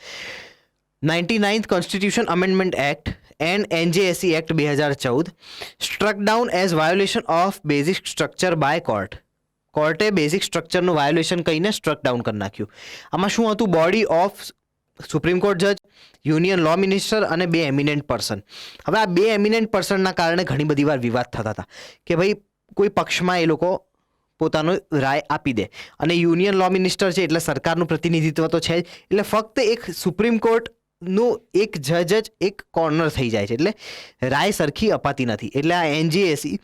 Speaker 1: 99th constitution amendment act and NJAC act 2014 struck down as violation of basic structure by court. કોર્ટે બેઝિક સ્ટ્રક્ચરનું વાયોલેશન કહીને સ્ટ્રક ડાઉન કરી નાખ્યું. આમાં શું હતું? બોડી ઓફ સુપ્રીમ કોર્ટ જજ, યુનિયન લો મિનિસ્ટર અને 2 એમિનેન્ટ પર્સન. હવે આ 2 એમિનેન્ટ પર્સનના કારણે ઘણી બધી વાર વિવાદ થતા હતા કે ભાઈ કોઈ પક્ષમાં એ લોકો પોતાનો રાય આપી દે, અને યુનિયન લો મિનિસ્ટર છે એટલે સરકારનું પ્રતિનિધિત્વ તો છે જ, એટલે ફક્ત એક સુપ્રીમ કોર્ટનું એક જજ જ એક કોર્નર થઈ જાય છે, એટલે રાય સરખી અપાતી નથી. એટલે આ NJAC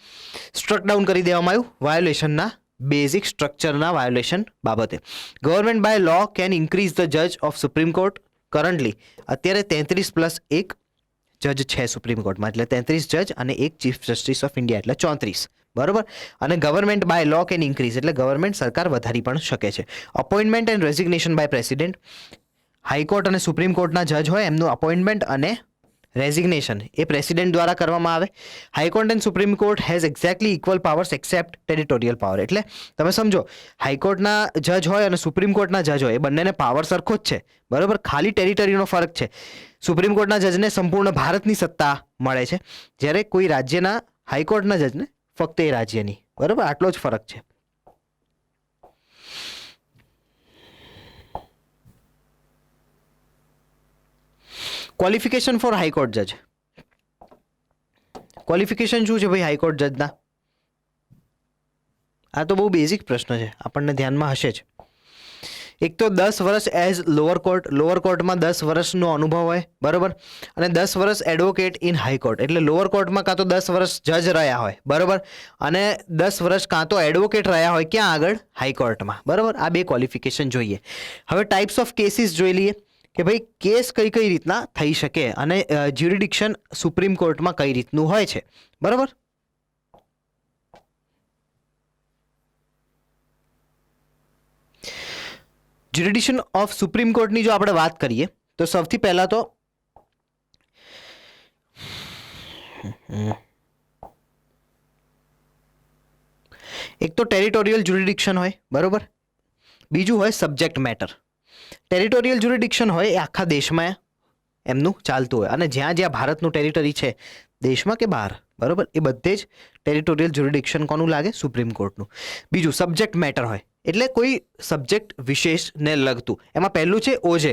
Speaker 1: સ્ટ્રક ડાઉન કરી દેવામાં આવ્યું વાયોલેશનના, બેઝિક સ્ટ્રક્ચરના વાયોલેશન બાબતે. Government by law can increase the જજ ઓફ સુપ્રીમ કોર્ટ કરન્ટલી, અત્યારે 33+1 જજ છે સુપ્રીમ કોર્ટમાં, એટલે 33 જજ અને એક ચીફ જસ્ટિસ ઓફ ઇન્ડિયા, એટલે 34. બરોબર. અને government by law can increase, એટલે ગવર્મેન્ટ સરકાર વધારી પણ શકે છે. Appointment and resignation by president. High court અને સુપ્રીમ કોર્ટના જજ હોય એમનું અપોઇન્ટમેન્ટ અને રેઝિગ્નેશન એ પ્રેસિડેન્ટ દ્વારા કરવામાં આવે. High court and supreme court has exactly equal powers accept territorial power. એટલે તમે સમજો, હાઈકોર્ટના જજ હોય અને સુપ્રીમ કોર્ટના જજ હોય, એ બંનેને પાવર સરખો જ છે. બરોબર. ખાલી ટેરિટરીનો ફરક છે. સુપ્રીમ કોર્ટના જજને સંપૂર્ણ ભારતની સત્તા મળે છે, જ્યારે કોઈ રાજ્યના હાઈકોર્ટના જજને ફક્ત એ રાજ્યની. બરોબર. આટલો જ ફરક છે. ક્વોલિફિકેશન ફોર હાઈકોર્ટ જજ. ક્વોલિફિકેશન શું છે ભાઈ હાઈકોર્ટ જજના? આ તો બહુ બેઝિક પ્રશ્ન છે, આપણને ધ્યાનમાં હશે જ. એક તો 10 વર્ષ એઝ લોઅર કોર્ટમાં 10 વર્ષનો અનુભવ હોય. બરોબર. અને 10 વર્ષ એડવોકેટ ઇન હાઈકોર્ટ, એટલે લોઅર કોર્ટમાં કાં તો 10 વર્ષ જજ રહ્યા હોય. બરોબર. અને 10 વર્ષ કાં તો એડવોકેટ રહ્યા હોય, ક્યાં આગળ? હાઈકોર્ટમાં. બરોબર. આ બે ક્વોલિફિકેશન જોઈએ. હવે ટાઈપ્સ ઓફ કેસીસ જોઈ લઈએ કે ભાઈ કેસ કઈ કઈ રીતના થઈ શકે અને જ્યુરિડિક્શન સુપ્રીમ કોર્ટમાં કઈ રીતનું હોય છે. બરોબર. જ્યુરિડિક્શન ઓફ સુપ્રીમ કોર્ટની જો આપણે વાત કરીએ તો સૌથી પહેલા તો એક તો ટેરિટોરિયલ જ્યુરિડિક્શન હોય. બરોબર. બીજું હોય સબ્જેક્ટ મેટર. ટેરિટોરિયલ જ્યુરિડિક્શન હોય એ આખા દેશમાં એમનું ચાલતું હોય, અને જ્યાં જ્યાં ભારતનું ટેરિટરી છે, દેશમાં કે બહાર, બરોબર, એ બધે જ ટેરિટોરિયલ જ્યુરિડિક્શન કોનું લાગે? સુપ્રીમ કોર્ટનું. બીજું સબ્જેક્ટ મેટર હોય, એટલે કોઈ સબ્જેક્ટ વિશેષને લગતું. એમાં પહેલું છે OJ,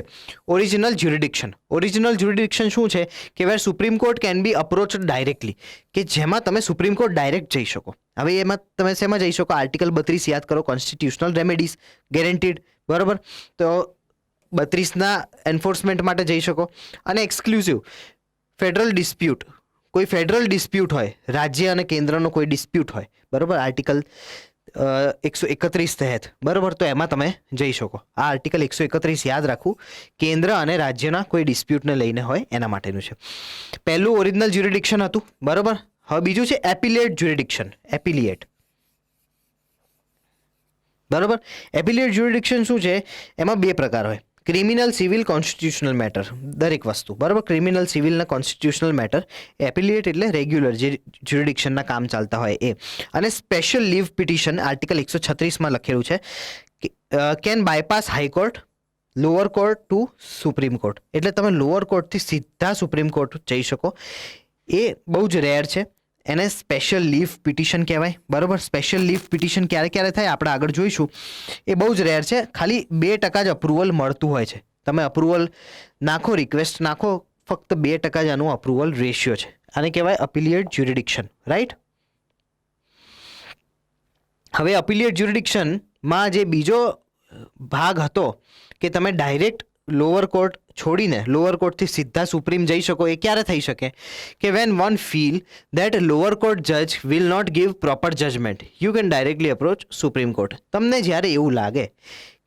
Speaker 1: original jurisdiction. Original jurisdiction શું છે કે where supreme court can be approach directly, કે જેમાં તમે સુપ્રીમ કોર્ટ ડાયરેક્ટ જઈ શકો. હવે એમાં તમે શેમાં જઈ શકો? આર્ટિકલ 32 યાદ કરો, કોન્સ્ટિટ્યુશનલ રેમેડીઝ ગેરંટીડ. બરોબર. તો 32ના એન્ફોર્સમેન્ટ માટે જઈ શકો. અને એક્સક્લુઝિવ ફેડરલ ડિસ્પ્યુટ, કોઈ ફેડરલ ડિસ્પ્યુટ હોય, રાજ્ય અને કેન્દ્રનો કોઈ ડિસ્પ્યુટ હોય. બરોબર. આર્ટિકલ 131 તહેત. બરોબર. તો એમાં તમે જઈ શકો. આ આર્ટિકલ 131 યાદ રાખવું, કેન્દ્ર અને રાજ્યના કોઈ ડિસ્પ્યુટને લઈને હોય એના માટેનું છે. પહેલું ઓરિજિનલ જ્યુરિડિક્શન હતું. બરોબર. હવે બીજું છે એપિલિએટ જ્યુરિડિક્શન. એપિલિએટ. બરોબર. એપિલિએટ જ્યુરિડિક્શન શું છે? એમાં બે પ્રકાર હોય, ક્રિમિનલ, સિવિલ, કોન્સ્ટિટ્યુશનલ મેટર. દરેક વસ્તુ. બરોબર. ક્રિમિનલ, સિવિલ ને કોન્સ્ટિટ્યુશનલ મેટર. એપિલિએટ એટલે રેગ્યુલર જે જ્યુરિડિક્શનના કામ ચાલતા હોય એ. અને સ્પેશિયલ લીવ પિટિશન આર્ટિકલ 136માં લખેલું છે can bypass high court, lower court to supreme court. એટલે તમે લોઅર કોર્ટથી સીધા સુપ્રીમ કોર્ટ જઈ શકો. એ બહુ જ રેર છે. એને સ્પેશિયલ લીવ પિટિશન કહેવાય. બરોબર. સ્પેશિયલ લીવ પિટિશન ક્યારે ક્યારે થાય આપણે આગળ જોઈશું. એ બહુ જ રેર છે. ખાલી 2% જ અપ્રુવલ મળતું હોય છે. તમે અપ્રુવલ નાખો, રિક્વેસ્ટ નાખો, ફક્ત 2% જ આનું અપ્રુવલ રેશિયો છે. આને કહેવાય અપિલિએટ જ્યુરિડિક્શન. રાઈટ. હવે અપિલિએટ જ્યુરિડિક્શનમાં જે બીજો ભાગ હતો કે તમે ડાયરેક્ટ લોઅર કોર્ટ છોડીને લોઅર કોર્ટથી સીધા સુપ્રીમ જઈ શકો, એ ક્યારે થઈ શકે? કે when one feel that lower court જજ will not give proper judgement, you can directly approach supreme court. તમને જ્યારે એવું લાગે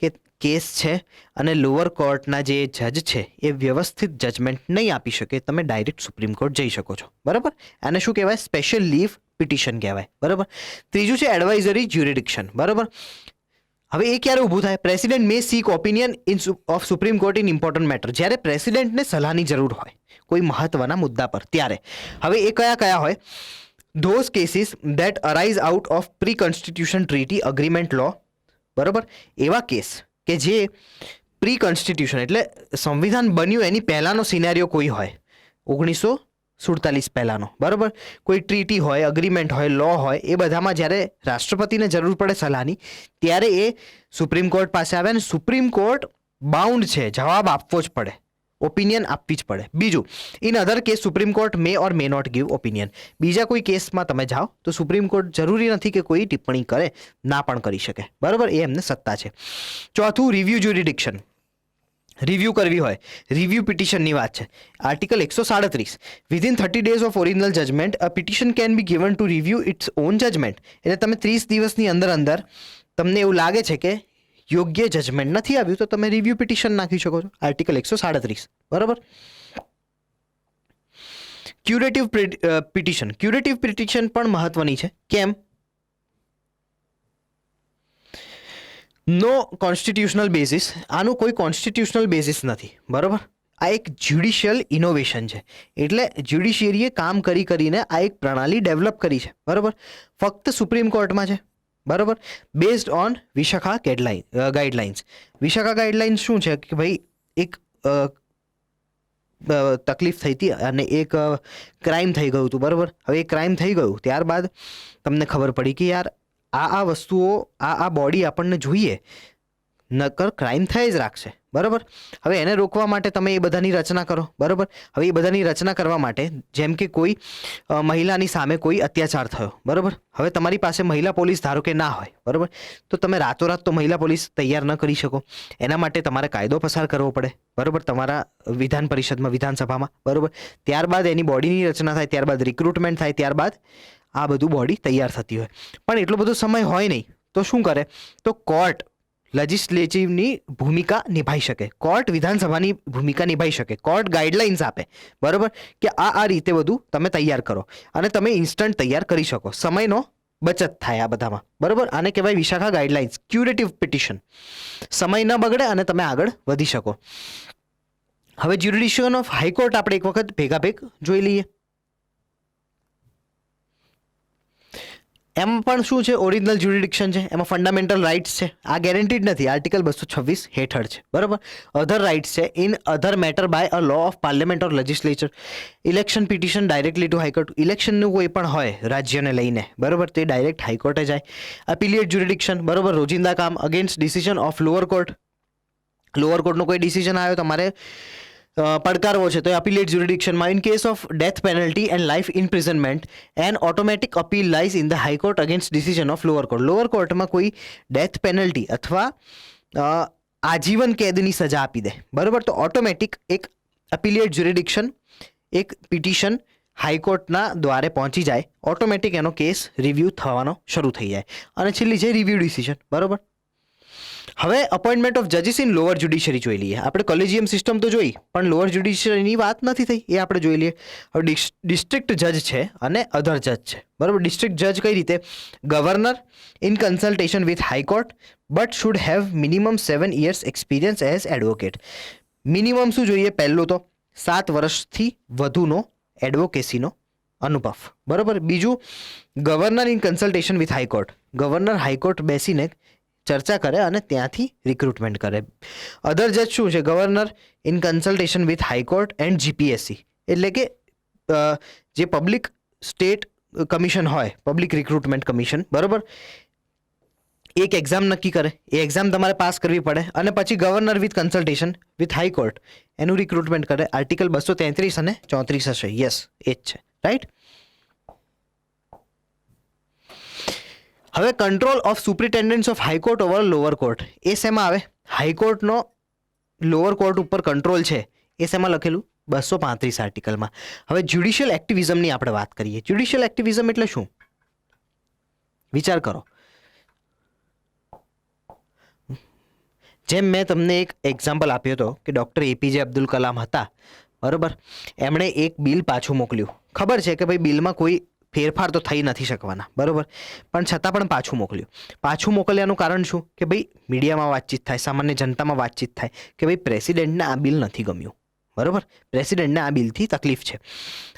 Speaker 1: કે કેસ છે અને લોઅર કોર્ટના જે જજ છે એ વ્યવસ્થિત જજમેન્ટ નહીં આપી શકે, તમે ડાયરેક્ટ સુપ્રીમ કોર્ટ જઈ શકો છો. બરાબર. આને શું કહેવાય? સ્પેશિયલ લીવ પિટિશન કહેવાય. બરાબર. ત્રીજું છે એડવાઇઝરી જ્યુરિડિક્શન. બરાબર. હવે એ ક્યારે ઊભું થાય? President may seek opinion of supreme court in important matter. જ્યારે પ્રેસિડેન્ટને સલાહની જરૂર હોય કોઈ મહત્વના મુદ્દા પર, ત્યારે. હવે એ કયા કયા હોય? Those cases that arise out of pre constitution treaty agreement law. બરાબર. એવા કેસ કે જે પ્રી કોન્સ્ટિટ્યુશન એટલે સંવિધાન બન્યું એની પહેલાંનો સિનેરિયો કોઈ હોય, 1947 પહેલાંનો. બરાબર. કોઈ ટ્રીટી હોય, અગ્રીમેન્ટ હોય, લો હોય, એ બધામાં જ્યારે રાષ્ટ્રપતિને જરૂર પડે સલાહની, ત્યારે એ સુપ્રીમ કોર્ટ પાસે આવે અને સુપ્રીમ કોર્ટ બાઉન્ડ છે, જવાબ આપવો જ પડે, ઓપિનિયન આપવી જ પડે. બીજું, in other case supreme court may or may not give opinion. બીજા કોઈ કેસમાં તમે જાઓ તો સુપ્રીમ કોર્ટ જરૂરી નથી કે કોઈ ટિપ્પણી કરે, ના પણ કરી શકે. બરાબર. એ એમને સત્તા છે. ચોથું રિવ્યુ જ્યુરિડિક્શન. રિવ્યૂ કરવી હોય, રિવ્યૂ પિટિશનની વાત છે. Article 137 within 30 days of original judgment a petition can be given to review its own judgment. એટલે તમે 30 દિવસની અંદર તમને એવું લાગે છે કે યોગ્ય જજમેન્ટ નથી આવ્યું તો તમે રિવ્યૂ પિટિશન નાખી શકો છો. આર્ટિકલ 137. બરાબર. ક્યુરેટિવ પિટિશન પણ મહત્વની છે. કેમ? નો કોન્સ્ટિટ્યુશનલ બેઝિસ, આનું કોઈ કોન્સ્ટિટ્યુશનલ બેઝિસ નથી, બરાબર. આ એક જ્યુડિશિયલ ઇનોવેશન છે, એટલે જ્યુડિશિયરીએ કામ કરીને આ એક પ્રણાલી ડેવલપ કરી છે, બરાબર. ફક્ત સુપ્રીમ કોર્ટમાં છે, બરાબર. Based on Vishakha guidelines. Vishakha guidelines શું છે કે ભાઈ એક તકલીફ થઈ હતી અને એક ક્રાઇમ થઈ ગયું હતું, બરાબર. હવે એ ક્રાઇમ થઈ ગયું ત્યારબાદ તમને ખબર પડી કે યાર આ વસ્તુઓ આ બોડી આપણને જોઈએ, નકર ક્રાઇમ થઈ જ રાખશે, બરાબર. હવે એને રોકવા માટે તમે એ બધાની રચના કરો, બરાબર. હવે એ બધાની રચના કરવા માટે જેમ કે કોઈ મહિલાની સામે કોઈ અત્યાચાર થયો, બરાબર. હવે તમારી પાસે મહિલા પોલીસ ધારો કે ના હોય, બરાબર, તો તમે રાતોરાત તો મહિલા પોલીસ તૈયાર ન કરી શકો. એના માટે તમારે કાયદો પસાર કરવો પડે, બરાબર, તમારા વિધાન પરિષદમાં, વિધાનસભામાં, બરાબર. ત્યારબાદ એની બોડીની રચના થાય, ત્યારબાદ રિક્રુટમેન્ટ થાય, ત્યારબાદ આ બધું બોડી તૈયાર થતી હોય. પણ એટલો બધો સમય હોય નહીં, તો શું કરે? તો કોર્ટ લેજિસ્લેટિવની ભૂમિકા નિભાઈ શકે, કોર્ટ વિધાનસભાની ભૂમિકા નિભાઈ શકે, કોર્ટ ગાઈડલાઇન્સ આપે, બરાબર, કે આ રીતે બધું તમે તૈયાર કરો અને તમે ઇન્સ્ટન્ટ તૈયાર કરી શકો. સમયનો બચત થાય આ બધામાં, બરાબર. આને કહેવાય વિશાખા ગાઈડલાઇન્સ, ક્યુરેટિવ પિટિશન. સમય ન બગડે અને તમે આગળ વધી શકો. હવે જ્યુડિશિયલ ઓફ હાઈકોર્ટ આપણે એક વખત ભેગાભેગ જોઈ લઈએ. એમાં પણ શું છે? ઓરિજિનલ જ્યુરિડિક્શન છે, એમાં ફંડામેન્ટલ રાઇટ્સ છે, આ ગેરંટીડ નથી, આર્ટિકલ 226 હેઠળ છે, બરાબર. અધર રાઇટ્સ છે, in other matter by a law of parliament or legislature. Election petition directly to high court, ઇલેક્શનનું કોઈ પણ હોય રાજ્યને લઈને, બરાબર, તે ડાયરેક્ટ હાઈકોર્ટે જાય. અપીલિએટ જ્યુરિડિક્શન, બરાબર, રોજિંદા કામ against decision of lower court. Lower કોર્ટનો કોઈ ડિસિઝન આવ્યો તમારે પડકારવો છે તો અપીલેટ જ્યુરિડિક્શનમાં. In case of death penalty and life imprisonment and automatic appeal lies in the high court against decision of lower court. Lower કોર્ટમાં કોઈ ડેથ પેનલ્ટી અથવા આજીવન કેદની સજા આપી દે, બરાબર, તો ઓટોમેટિક એક અપીલેટ જ્યુરિડિક્શન, એક પિટિશન હાઈકોર્ટના દ્વારે પહોંચી જાય, ઓટોમેટિક એનો કેસ રિવ્યૂ થવાનો શરૂ થઈ જાય અને છેલ્લી છે રિવ્યૂ ડિસિઝન, બરાબર. હવે અપોઇન્ટમેન્ટ ઓફ જજીસ ઇન લોઅર જ્યુડિશરી જોઈ લઈએ. આપણે કોલેજિયમ સિસ્ટમ તો જોઈ, પણ લોઅર જ્યુડિશરીની વાત નથી થઈ, એ આપણે જોઈ લઈએ. હવે ડિસ્ટ્રિક્ટ જજ છે અને અધર જજ છે, બરાબર. ડિસ્ટ્રિક્ટ જજ કઈ રીતે? Governor in consultation with high court but should have minimum 7 years experience as advocate. Minimum શું જોઈએ? પહેલું તો 7 વર્ષથી વધુનો એડવોકેસીનો અનુભવ, બરાબર. બીજું, governor in consultation with high court, governor high court બેસીને ચર્ચા કરે અને ત્યાંથી રિક્રુટમેન્ટ કરે. અધર જજ શું છે? Governor in consultation with high court and GPSC, એટલે કે જે પબ્લિક સ્ટેટ કમિશન હોય, પબ્લિક રિક્રુટમેન્ટ કમિશન, બરાબર, એક એક્ઝામ નક્કી કરે, એ એક્ઝામ તમારે પાસ કરવી પડે અને પછી governor with consultation with high court એનું રિક્રુટમેન્ટ કરે. આર્ટિકલ 233 અને 34 હશે. યસ, એ જ છે, રાઈટ. હવે control of superintendence of high court over lower court, એ શેમાં આવે? હાઈકોર્ટનો લોઅર કોર્ટ ઉપર કંટ્રોલ છે, એ શેમાં લખેલું? 235 આર્ટિકલમાં. હવે જ્યુડિશિયલ એક્ટિવિઝમની આપણે વાત કરીએ. જ્યુડિશિયલ એક્ટિવિઝમ એટલે શું? વિચાર કરો. જેમ મેં તમને એક એક્ઝામ્પલ આપ્યો હતો કે ડૉક્ટર એપીજે અબ્દુલ કલામ હતા, બરાબર, એમણે એક બિલ પાછું મોકલ્યું. ખબર છે કે ભાઈ બિલમાં કોઈ ફેરફાર તો થઈ નથી શકવાના, બરાબર, પણ છતાં પણ પાછું મોકલ્યું. પાછું મોકલ્યાનું કારણ શું? કે ભાઈ મીડિયામાં વાતચીત થાય, સામાન્ય જનતામાં વાતચીત થાય કે ભાઈ પ્રેસિડેન્ટને આ બિલ નથી ગમ્યું, બરાબર, પ્રેસિડેન્ટને આ બિલથી તકલીફ છે.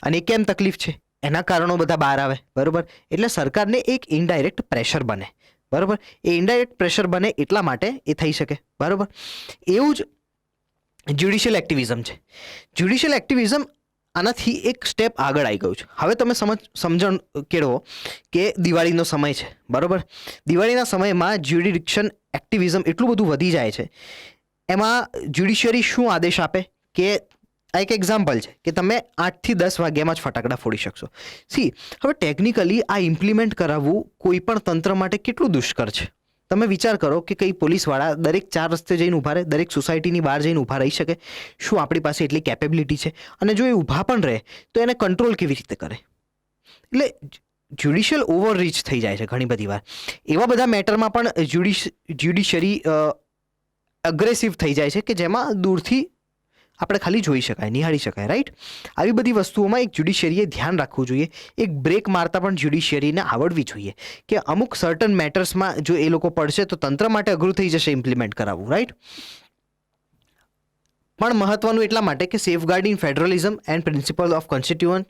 Speaker 1: અને એ કેમ તકલીફ છે? એના કારણો બધા બહાર આવે, બરાબર. એટલે સરકારને એક ઇનડાયરેક્ટ પ્રેશર બને, બરાબર. એ ઇનડાયરેક્ટ પ્રેશર બને એટલા માટે એ થઈ શકે, બરાબર. એવું જ જ્યુડિશિયલ એક્ટિવિઝમ છે. જ્યુડિશિયલ એક્ટિવિઝમ આનાથી એક સ્ટેપ આગળ આવી ગયું છે. હવે તમે સમજણ કેળવો કે દિવાળીનો સમય છે, બરાબર. દિવાળીના સમયમાં જ્યુડિશિયલ એક્ટિવિઝમ એટલું બધું વધી જાય છે. એમાં જ્યુડિશિયરી શું આદેશ આપે કે આ એક એક્ઝામ્પલ છે કે તમે 8 થી 10 વાગ્યામાં જ ફટાકડા ફોડી શકશો. હવે ટેકનિકલી આ ઇમ્પ્લિમેન્ટ કરાવવું કોઈ પણ તંત્ર માટે કેટલું દુષ્કર છે. તમે વિચાર કરો કે કઈ પોલીસવાળા દરેક 4 રસ્તે જઈને ઊભા રહે, દરેક સોસાયટીની બહાર જઈને ઊભા રહી શકે? શું આપણી પાસે એટલી કેપેબિલિટી છે? અને જો એ ઊભા પણ રહે તો એને કંટ્રોલ કેવી રીતે કરે? એટલે જ્યુડિશિયલ ઓવરરીચ થઈ જાય છે ઘણી બધી વાર. એવા બધા મેટરમાં પણ જ્યુડિશરી અગ્રેસિવ થઈ જાય છે કે જેમાં દૂરથી આપણે ખાલી જોઈ શકાય, નિહાળી શકાય, રાઈટ? આવી બધી વસ્તુઓમાં એક જ્યુડિશિયરીએ ધ્યાન રાખવું જોઈએ. એક બ્રેક મારતા પણ જ્યુડિશિયરીને આવડવી જોઈએ કે અમુક સર્ટન મેટર્સમાં જો એ લોકો પડશે તો તંત્ર માટે અઘરું થઈ જશે ઇમ્પ્લિમેન્ટ કરાવવું, રાઈટ? પણ મહત્વનું એટલા માટે કે safeguarding federalism and principle of constituent,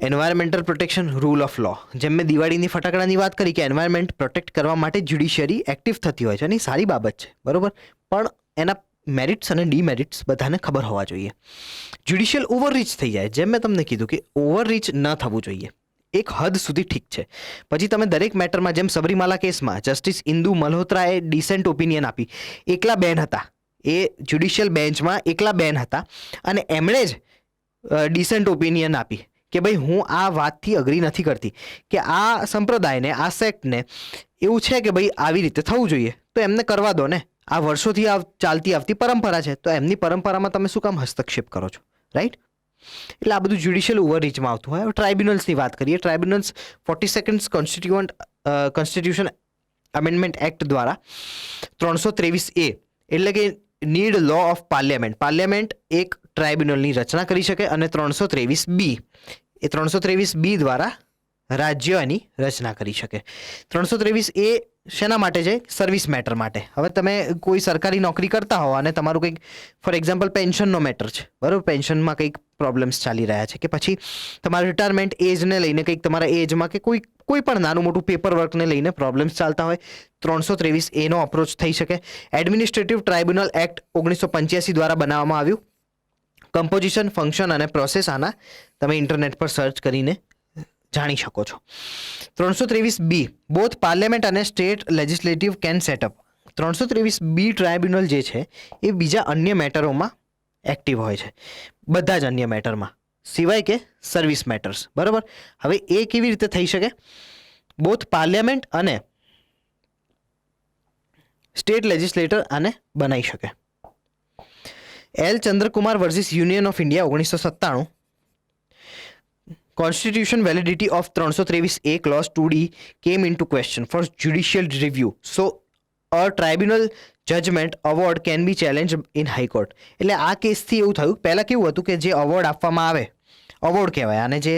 Speaker 1: environmental protection, rule of law. જેમ મેં દિવાળીની ફટાકડાની વાત કરી કે એન્વાયરમેન્ટ પ્રોટેક્ટ કરવા માટે જ્યુડિશિયરી એક્ટિવ થતી હોય છે અને સારી બાબત છે, બરોબર? પણ એના મેરિટ્સ અને ડીમેરિટ્સ બધાને ખબર હોવા જોઈએ. જ્યુડિશિયલ ઓવરરીચ થઈ જાય, જેમ મેં તમને કીધું કે ઓવરરીચ ન થવું જોઈએ. એક હદ સુધી ઠીક છે, પછી તમે દરેક મેટરમાં, જેમ સબરીમાલા કેસમાં જસ્ટિસ ઇન્દુ મલ્હોત્રાએ ડિસેન્ટ ઓપિનિયન આપી, એકલા બેન હતા એ જ્યુડિશિયલ બેન્ચમાં, એકલા બેન હતા અને એમણે જ ડિસેન્ટ ઓપિનિયન આપી કે ભાઈ હું આ વાતથી અગ્રી નથી કરતી કે આ સંપ્રદાયને, આ સેક્ટને એવું છે કે ભાઈ આવી રીતે થવું જોઈએ, તો એમને કરવા દો ને. આ વર્ષોથી ચાલતી આવતી પરંપરા છે, તો એમની પરંપરામાં તમે શું કામ હસ્તક્ષેપ કરો છો, રાઈટ? એટલે આ બધું જ્યુડિશિયલ ઓવરરીચમાં આવતું હોય. હવે ટ્રાઇબ્યુનલ્સની વાત કરીએ. ટ્રાઇબ્યુનલ્સ 42nd કોન્સ્ટિટ્યુશન અમેન્ડમેન્ટ એક્ટ દ્વારા 323A એટલે કે need law of parliament, parliament એક ટ્રાઇબ્યુનલની રચના કરી શકે અને 323B એ 323B દ્વારા રાજ્ય એની રચના કરી શકે. 323A શેના માટે છે? સર્વિસ મેટર માટે. હવે તમે કોઈ સરકારી નોકરી કરતા હો અને તમારું કંઈક ફોર એક્ઝામ્પલ પેન્શનનો મેટર છે, બરાબર? પેન્શનમાં કંઈક પ્રોબ્લેમ્સ ચાલી રહ્યા છે કે પછી તમારા રિટાયરમેન્ટ એજને લઈને કંઈક તમારા એજમાં કે કોઈ પણ નાનું મોટું પેપર વર્કને લઈને પ્રોબ્લેમ્સ ચાલતા હોય, 323A નો અપ્રોચ થઈ શકે. એડમિનિસ્ટ્રેટિવ ટ્રાઇબ્યુનલ એક્ટ 1985 દ્વારા બનાવવામાં આવ્યું. કમ્પોઝિશન, ફંક્શન અને પ્રોસેસ આના તમે ઇન્ટરનેટ પર સર્ચ કરીને જાણી શકો છો. 323B બોથ પાર્લિયામેન્ટ અને state legislative can setup. 323B tribunal જે છે એ બીજા અન્ય મેટરોમાં એક્ટિવ હોય છે, બધા જ અન્ય મેટરમાં, સિવાય કે સર્વિસ મેટર્સ, બરાબર? હવે એ કેવી રીતે થઈ શકે? બોથ પાર્લિયામેન્ટ અને સ્ટેટ લેજિસ્લેટર આને બનાવી શકે. L Chandrakumar versus union of India 1997. Constitution validity of 323A clause 2D came into question for judicial review. So, a tribunal judgment award can be challenged in high court. એટલે આ કેસથી એવું થયું, પહેલાં કેવું હતું કે જે અવોર્ડ આપવામાં આવે, અવોર્ડ કહેવાય, અને જે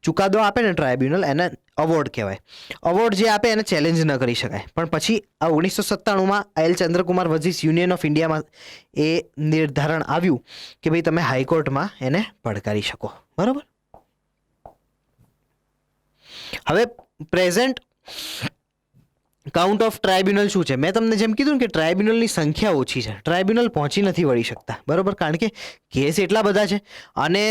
Speaker 1: ચુકાદો આપે ને ટ્રાઇબ્યુનલ, એને અવોર્ડ કહેવાય. અવોર્ડ જે આપે એને ચેલેન્જ ન કરી શકાય. પણ પછી આ 1997માં L Chandrakumar versus union of ઇન્ડિયામાં એ નિર્ધારણ આવ્યું કે ભાઈ તમે હાઈકોર્ટમાં એને પડકારી શકો, બરાબર? હવે પ્રેઝન્ટ કાઉન્ટ ઓફ ટ્રાઇબ્યુનલ શું છે? મેં તમને જેમ કીધું ને કે ટ્રાઇબ્યુનલની સંખ્યા ઓછી છે, ટ્રાઇબ્યુનલ પહોંચી નથી વળી શકતા, બરાબર? કારણ કે કેસ એટલા બધા છે અને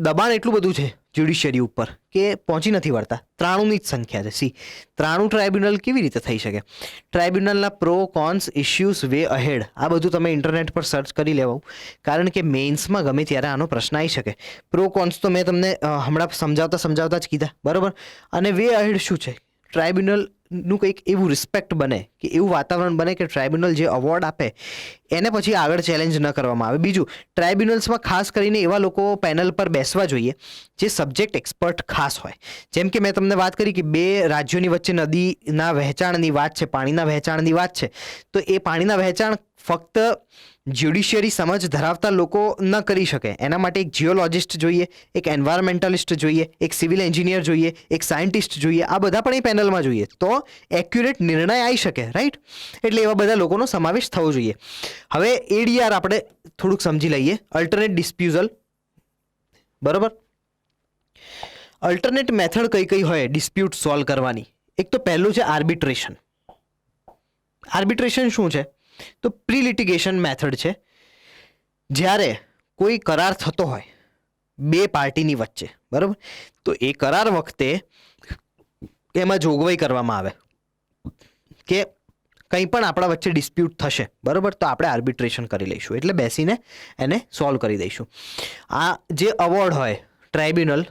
Speaker 1: દબાણ એટલું બધું છે જ્યુડિશિયરી ઉપર કે પહોંચી નથી વળતા. 93ની જ સંખ્યા છે. 93 ટ્રાઇબ્યુનલ કેવી રીતે થઈ શકે? ટ્રાઇબ્યુનલના pro, cons, issues, way ahead, આ બધું તમે ઇન્ટરનેટ પર સર્ચ કરી લેવું, કારણ કે મેઇન્સમાં ગમે ત્યારે આનો પ્રશ્ન આવી શકે. પ્રો કોન્સ તો મેં તમને હમણાં સમજાવતા જ કીધા, બરાબર? અને વે અહેડ શું છે? ટ્રાઇબ્યુનલનું કંઈક એવું રિસ્પેક્ટ બને કે એવું વાતાવરણ બને કે ટ્રાઇબ્યુનલ જે અવોર્ડ આપે એને પછી આગળ ચેલેન્જ ન કરવામાં આવે. બીજું, ટ્રાઇબ્યુનલ્સમાં ખાસ કરીને એવા લોકો પેનલ પર બેસવા જોઈએ જે સબ્જેક્ટ એક્સપર્ટ ખાસ હોય. જેમ કે મેં તમને વાત કરી કે બે રાજ્યોની વચ્ચે નદીના વહેંચાણની વાત છે, પાણીના વહેંચાણની વાત છે, તો એ પાણીના વહેંચાણ ફક્ત જ્યુડિશિયરી સમજ ધરાવતા લોકો ન કરી શકે. એના માટે એક જીઓલોજિસ્ટ જોઈએ, એક એન્વાયરમેન્ટલિસ્ટ જોઈએ, એક સિવિલ એન્જિનિયર જોઈએ, એક સાયન્ટિસ્ટ જોઈએ, આ બધા પણ એ પેનલમાં જોઈએ તો એક્યુરેટ નિર્ણય આવી શકે, રાઈટ? એટલે એવા બધા લોકોનો સમાવેશ થવો જોઈએ. હવે એડીઆર આપણે થોડુંક સમજી લઈએ. અલ્ટરનેટ ડિસ્પ્યુઝલ, બરાબર? અલ્ટરનેટ મેથડ કઈ હોય ડિસ્પ્યુટ સોલ્વ કરવાની? એક તો પહેલું છે આર્બિટ્રેશન. આર્બિટ્રેશન શું છે? તો પ્રી લિટિગેશન મેથડ છે. જ્યારે કોઈ કરાર થતો હોય બે પાર્ટીની વચ્ચે, બરાબર, તો એ કરાર વખતે એમાં જોગવાઈ કરવામાં આવે કે કંઈ પણ આપણા વચ્ચે ડિસ્પ્યુટ થશે, બરાબર, તો આપણે આર્બિટ્રેશન કરી લઈશું, એટલે બેસીને એને સોલ્વ કરી દઈશું. આ જે અવોર્ડ હોય ટ્રાઇબ્યુનલ,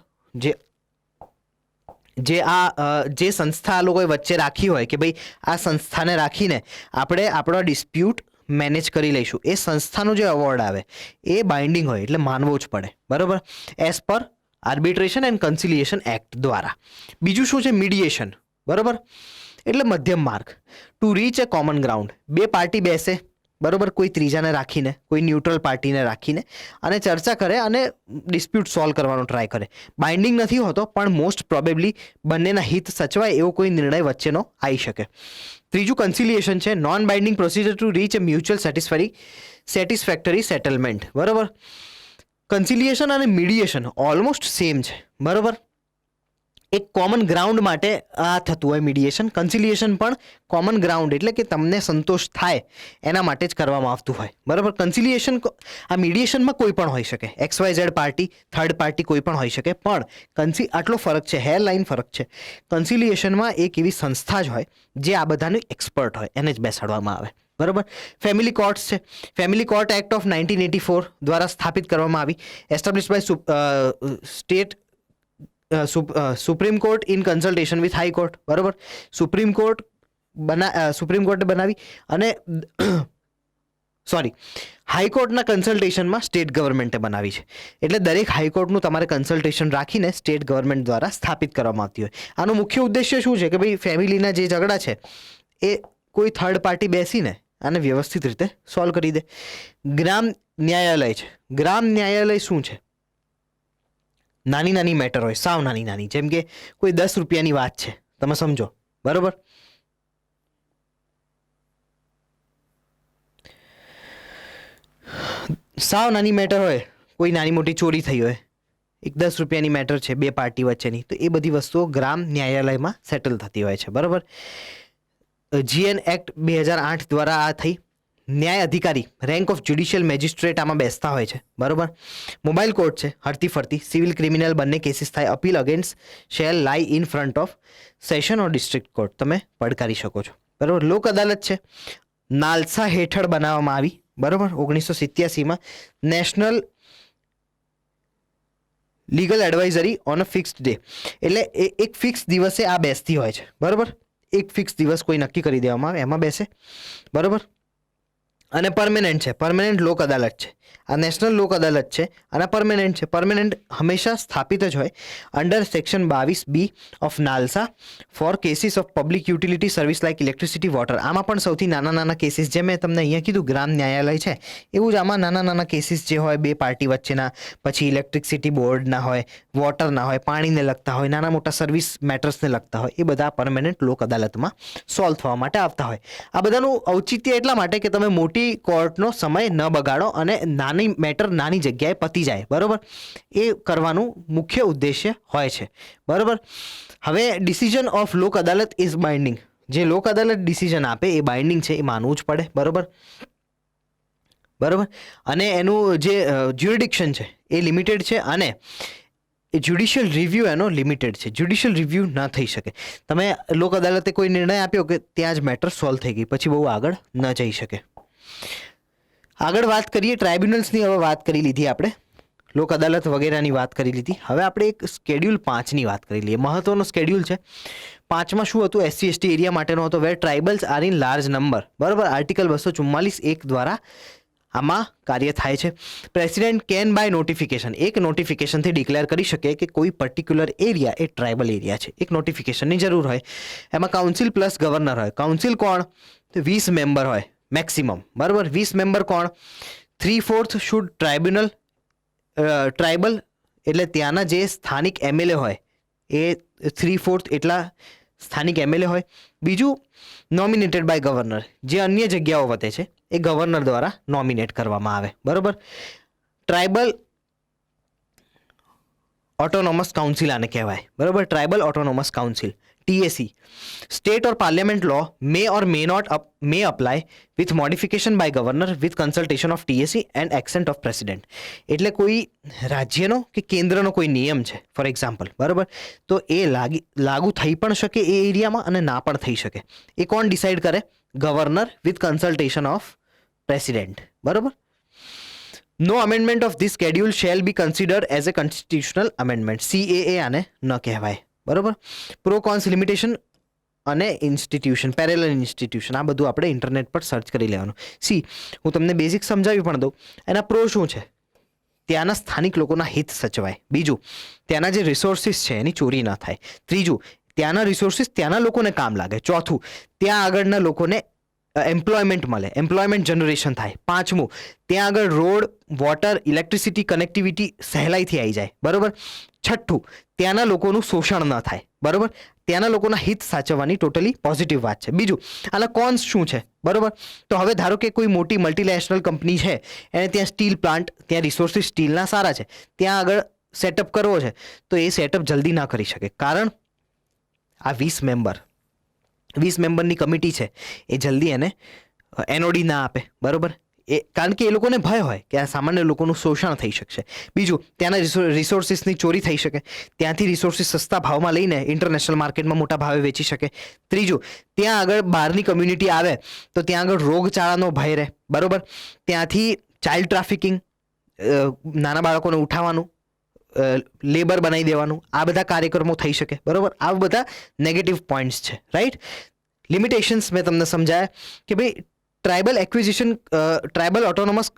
Speaker 1: જે સંસ્થા આ લોકોએ વચ્ચે રાખી હોય કે ભાઈ આ સંસ્થાને રાખીને આપણે આપણો ડિસ્પ્યુટ મેનેજ કરી લઈશું, એ સંસ્થાનો જે અવોર્ડ આવે એ બાઇન્ડિંગ હોય, એટલે માનવો જ પડે, બરાબર, as per arbitration and કન્સિલિએશન act દ્વારા. બીજું શું છે? મીડિયેશન, બરાબર, એટલે મધ્યમ માર્ગ. To reach A common ground. બે પાર્ટી બેસે, બરોબર, કોઈ ત્રીજાને રાખીને, કોઈ ન્યુટ્રલ પાર્ટીને રાખીને અને ચર્ચા કરે અને ડિસ્પ્યુટ સોલ્વ કરવાનો ટ્રાય કરે. બાઇન્ડિંગ નથી હોતો, પણ મોસ્ટ પ્રોબેબલી બંનેના હિત સચવાય એવો કોઈ નિર્ણય વચ્ચેનો આવી શકે. ત્રીજું કન્સિલિએશન છે, non binding procedure to reach A mutual satisfactory settlement. બરોબર, કન્સિલિએશન અને મીડિયેશન ઓલમોસ્ટ સેમ છે. બરોબર, એક કોમન ગ્રાઉન્ડ માટે આ થતું હોય મીડિયેશન. કન્સિલિએશન પણ કોમન ગ્રાઉન્ડ એટલે કે તમને સંતોષ થાય એના માટે જ કરવામાં આવતું હોય. બરાબર, કન્સિલિએશન આ મીડિયેશનમાં કોઈ પણ હોઈ શકે, XYZ પાર્ટી, થર્ડ પાર્ટી કોઈ પણ હોઈ શકે, પણ આટલો ફરક છે, હેરલાઇન ફરક છે. કન્સિલિએશનમાં એક એવી સંસ્થા જ હોય જે આ બધાનું એક્સપર્ટ હોય, એને જ બેસાડવામાં આવે. બરાબર, ફેમિલી કોર્ટ્સ છે. ફેમિલી કોર્ટ એક્ટ ઓફ 1984 દ્વારા સ્થાપિત કરવામાં આવી, establish by state supreme court in consultation with high court. બરોબર, સુપ્રીમ કોર્ટે બનાવી અને હાઈકોર્ટના કન્સલ્ટેશનમાં સ્ટેટ ગવર્મેન્ટે બનાવી છે. એટલે દરેક હાઈકોર્ટનું તમારે કન્સલ્ટેશન રાખીને સ્ટેટ ગવર્મેન્ટ દ્વારા સ્થાપિત કરવામાં આવતી હોય. આનો મુખ્ય ઉદ્દેશ્ય શું છે કે ભાઈ ફેમિલીના જે ઝઘડા છે એ કોઈ થર્ડ પાર્ટી બેસીને આને વ્યવસ્થિત રીતે સોલ્વ કરી દે. ગ્રામ ન્યાયાલય છે. ગ્રામ ન્યાયાલય શું છે? નાની નાની મેટર હોય, સાવ નાની નાની, જેમ કે કોઈ 10 રૂપિયાની વાત છે, તમે સમજો. બરોબર, સાવ નાની મેટર હોય, કોઈ નાની મોટી ચોરી થઈ હોય, એક 10 રૂપિયાની મેટર છે બે પાર્ટી વચ્ચેની, તો એ બધી વસ્તુઓ ગ્રામ ન્યાયાલયમાં સેટલ થતી હોય છે. બરોબર, GN એક્ટ 2008 દ્વારા આ થઈ. ન્યાય અધિકારી, રેન્ક ઓફ જ્યુડિશિયલ મેજિસ્ટ્રેટ આમાં બેસતા હોય છે. બરોબર, મોબાઈલ કોર્ટ છે, હરતી ફરતી, સિવિલ ક્રિમિનલ બંને કેસીસ થાય. અપીલ અગેન્સ્ટ શેલ લાઈ in front of session or district court, તમે પડકારી શકો છો. બરોબર, લોક અદાલત છે, નાલસા હેઠળ બનાવવામાં આવી. બરોબર, 1987માં national legal advisory on a fixed day, એટલે એક ફિક્સ દિવસે આ બેસતી હોય છે. બરોબર, એક ફિક્સ દિવસ કોઈ નક્કી કરી દેવામાં આવે, એમાં બેસે. બરોબર, અને પરમેનન્ટ છે, પરમેનન્ટ લોક અદાલત છે. આ નેશનલ લોક અદાલત છે અને પરમેનન્ટ છે. પરમેનન્ટ હંમેશા સ્થાપિત જ હોય under section 22B of NALSA for cases of public utility service like electricity, water. આમાં પણ સૌથી નાના નાના કેસીસ, જે મેં તમને અહીંયા કીધું ગ્રામ ન્યાયાલય છે, એવું જ આમાં નાના નાના કેસીસ જે હોય બે પાર્ટી વચ્ચેના, પછી ઇલેક્ટ્રિસિટી બોર્ડના હોય, વોટરના હોય, પાણીને લગતા હોય, નાના મોટા સર્વિસ મેટર્સને લગતા હોય, એ બધા પરમેનન્ટ લોક અદાલતમાં સોલ્વ થવા માટે આવતા હોય. આ બધાનું ઔચિત્ય એટલા માટે કે તમે મોટી કોર્ટનો સમય ન બગાડો અને નાની મેટર નાની જગ્યાએ પતી જાય. બરોબર, એ કરવાનું મુખ્ય ઉદ્દેશ્ય હોય છે. બરોબર, હવે ડિસિઝન ઓફ લોક અદાલત ઇઝ બાઇન્ડિંગ. જે લોક અદાલત ડિસિઝન આપે એ બાઇન્ડિંગ છે, એ માનવું જ પડે. બરોબર, અને એનું જે જ્યુરિડિક્શન છે એ લિમિટેડ છે અને જ્યુડિશિયલ રિવ્યૂ એનો લિમિટેડ છે. જ્યુડિશિયલ રિવ્યૂ ના થઈ શકે. તમે લોક અદાલતે કોઈ નિર્ણય આપ્યો કે ત્યાં જ મેટર સોલ્વ થઈ ગઈ, પછી બહુ આગળ ન જઈ શકે. આગળ વાત કરીએ ટ્રાઇબ્યુનલ્સની. હવે વાત કરી લીધી આપણે, લોક અદાલત વગેરેની વાત કરી લીધી. હવે આપણે એક સ્કેડ્યુલ 5ની વાત કરી લઈએ. મહત્વનો સ્કેડ્યુલ છે. 5માં શું હતું? SC/ST એરિયા માટેનો હતો, વેર tribals are in large number. બરાબર, આર્ટિકલ 244(1) દ્વારા આમાં કાર્ય થાય છે. પ્રેસિડેન્ટ કેન બાય નોટિફિકેશન, એક નોટિફિકેશનથી ડિક્લેર કરી શકે કે કોઈ પર્ટિક્યુલર એરિયા એ ટ્રાઇબલ એરિયા છે. એક નોટિફિકેશનની જરૂર હોય. એમાં કાઉન્સિલ પ્લસ ગવર્નર હોય. કાઉન્સિલ કોણ? 20 મેમ્બર હોય મેક્સિમમ. બરાબર, 20 મેમ્બર કોણ? 3/4 શુડ ટ્રાઇબલ, એટલે ત્યાંના જે સ્થાનિક MLA હોય એ 3/4 એટલા સ્થાનિક MLA હોય. બીજું, નોમિનેટેડ બાય ગવર્નર, જે અન્ય જગ્યાઓ વતે છે એ ગવર્નર દ્વારા નોમિનેટ કરવામાં આવે. બરોબર, ટ્રાઇબલ ઓટોનોમસ કાઉન્સિલ આને કહેવાય. બરોબર, tribal autonomous council, TAC. State or parliament law may or may apply with modification by governor with consultation of TAC and assent of president. એટલે કોઈ રાજ્યનો કે કેન્દ્રનો કોઈ નિયમ છે ફોર એક્ઝામ્પલ, બરાબર, તો એ લાગુ થઈ પણ શકે એ એરિયામાં અને ના પણ થઈ શકે. એ કોણ ડિસાઇડ કરે? Governor with consultation of president. બરાબર, no amendment of this schedule shall be considered as a constitutional amendment. CAA આને ન કહેવાય. બરાબર, પ્રો કોન્સ લિમિટેશન અને ઇન્સ્ટિટ્યુશન, પેરેલલ ઇન્સ્ટિટ્યુશન, આ બધું આપણે ઇન્ટરનેટ પર સર્ચ કરી લેવાનું. હું તમને બેઝિક સમજાવી પણ દઉં. એના પ્રો શું છે? ત્યાંના સ્થાનિક લોકોના હિત સચવાય. બીજું, ત્યાંના જે રિસોર્સિસ છે એની ચોરી ન થાય. ત્રીજું, ત્યાંના રિસોર્સિસ ત્યાંના લોકોને કામ લાગે. ચોથું, ત્યાં આગળના લોકોને એમ્પ્લોયમેન્ટ મળે, એમ્પ્લોયમેન્ટ જનરેશન થાય. પાંચમું, ત્યાં આગળ રોડ, વોટર, ઇલેક્ટ્રિસિટી, કનેક્ટિવિટી સહેલાઈથી આવી જાય. બરોબર. છઠ્ઠું, ત્યાંના લોકોનું શોષણ ન થાય. બરોબર. ત્યાંના લોકોના હિત સાચવવાની ટોટલી પોઝિટિવ વાત છે. બીજું, આના કોન્સ શું છે? બરોબર. તો હવે ધારો કે કોઈ મોટી મલ્ટીનેશનલ કંપની છે, એને ત્યાં સ્ટીલ પ્લાન્ટ, ત્યાં રિસોર્સિસ સ્ટીલના સારા છે, ત્યાં આગળ સેટઅપ કરવો છે, તો એ સેટઅપ જલ્દી ના કરી શકે. કારણ આ 20 મેમ્બરની કમિટી છે, એ જલ્દી એને એનઓડી ના આપે. બરોબર. કારણ કે એ લોકોને ભય હોય કે આ સામાન્ય લોકોનું શોષણ થઈ શકશે. બીજું, ત્યાંના રિસોર્સિસની ચોરી થઈ શકે, ત્યાંથી રિસોર્સિસ સસ્તા ભાવમાં લઈને ઇન્ટરનેશનલ માર્કેટમાં મોટા ભાવે વેચી શકે. ત્રીજું, ત્યાં આગળ બહારની કમ્યુનિટી આવે તો ત્યાં આગળ રોગચાળાનો ભય રહે. બરોબર. ત્યાંથી ચાઇલ્ડ ટ્રાફિકિંગ, નાના બાળકોને ઉઠાવવાનું, લેબર બનાવી દેવાનું, આ બધા કાર્યક્રમો થઈ શકે. બરોબર. આ બધા નેગેટિવ પોઈન્ટ્સ છે. રાઈટ. લિમિટેશન્સ મેં તમને સમજાયા કે ભાઈ ટ્રાઇબલ એક્વિઝિશન, ટ્રાઇબલ ઓટોનોમસ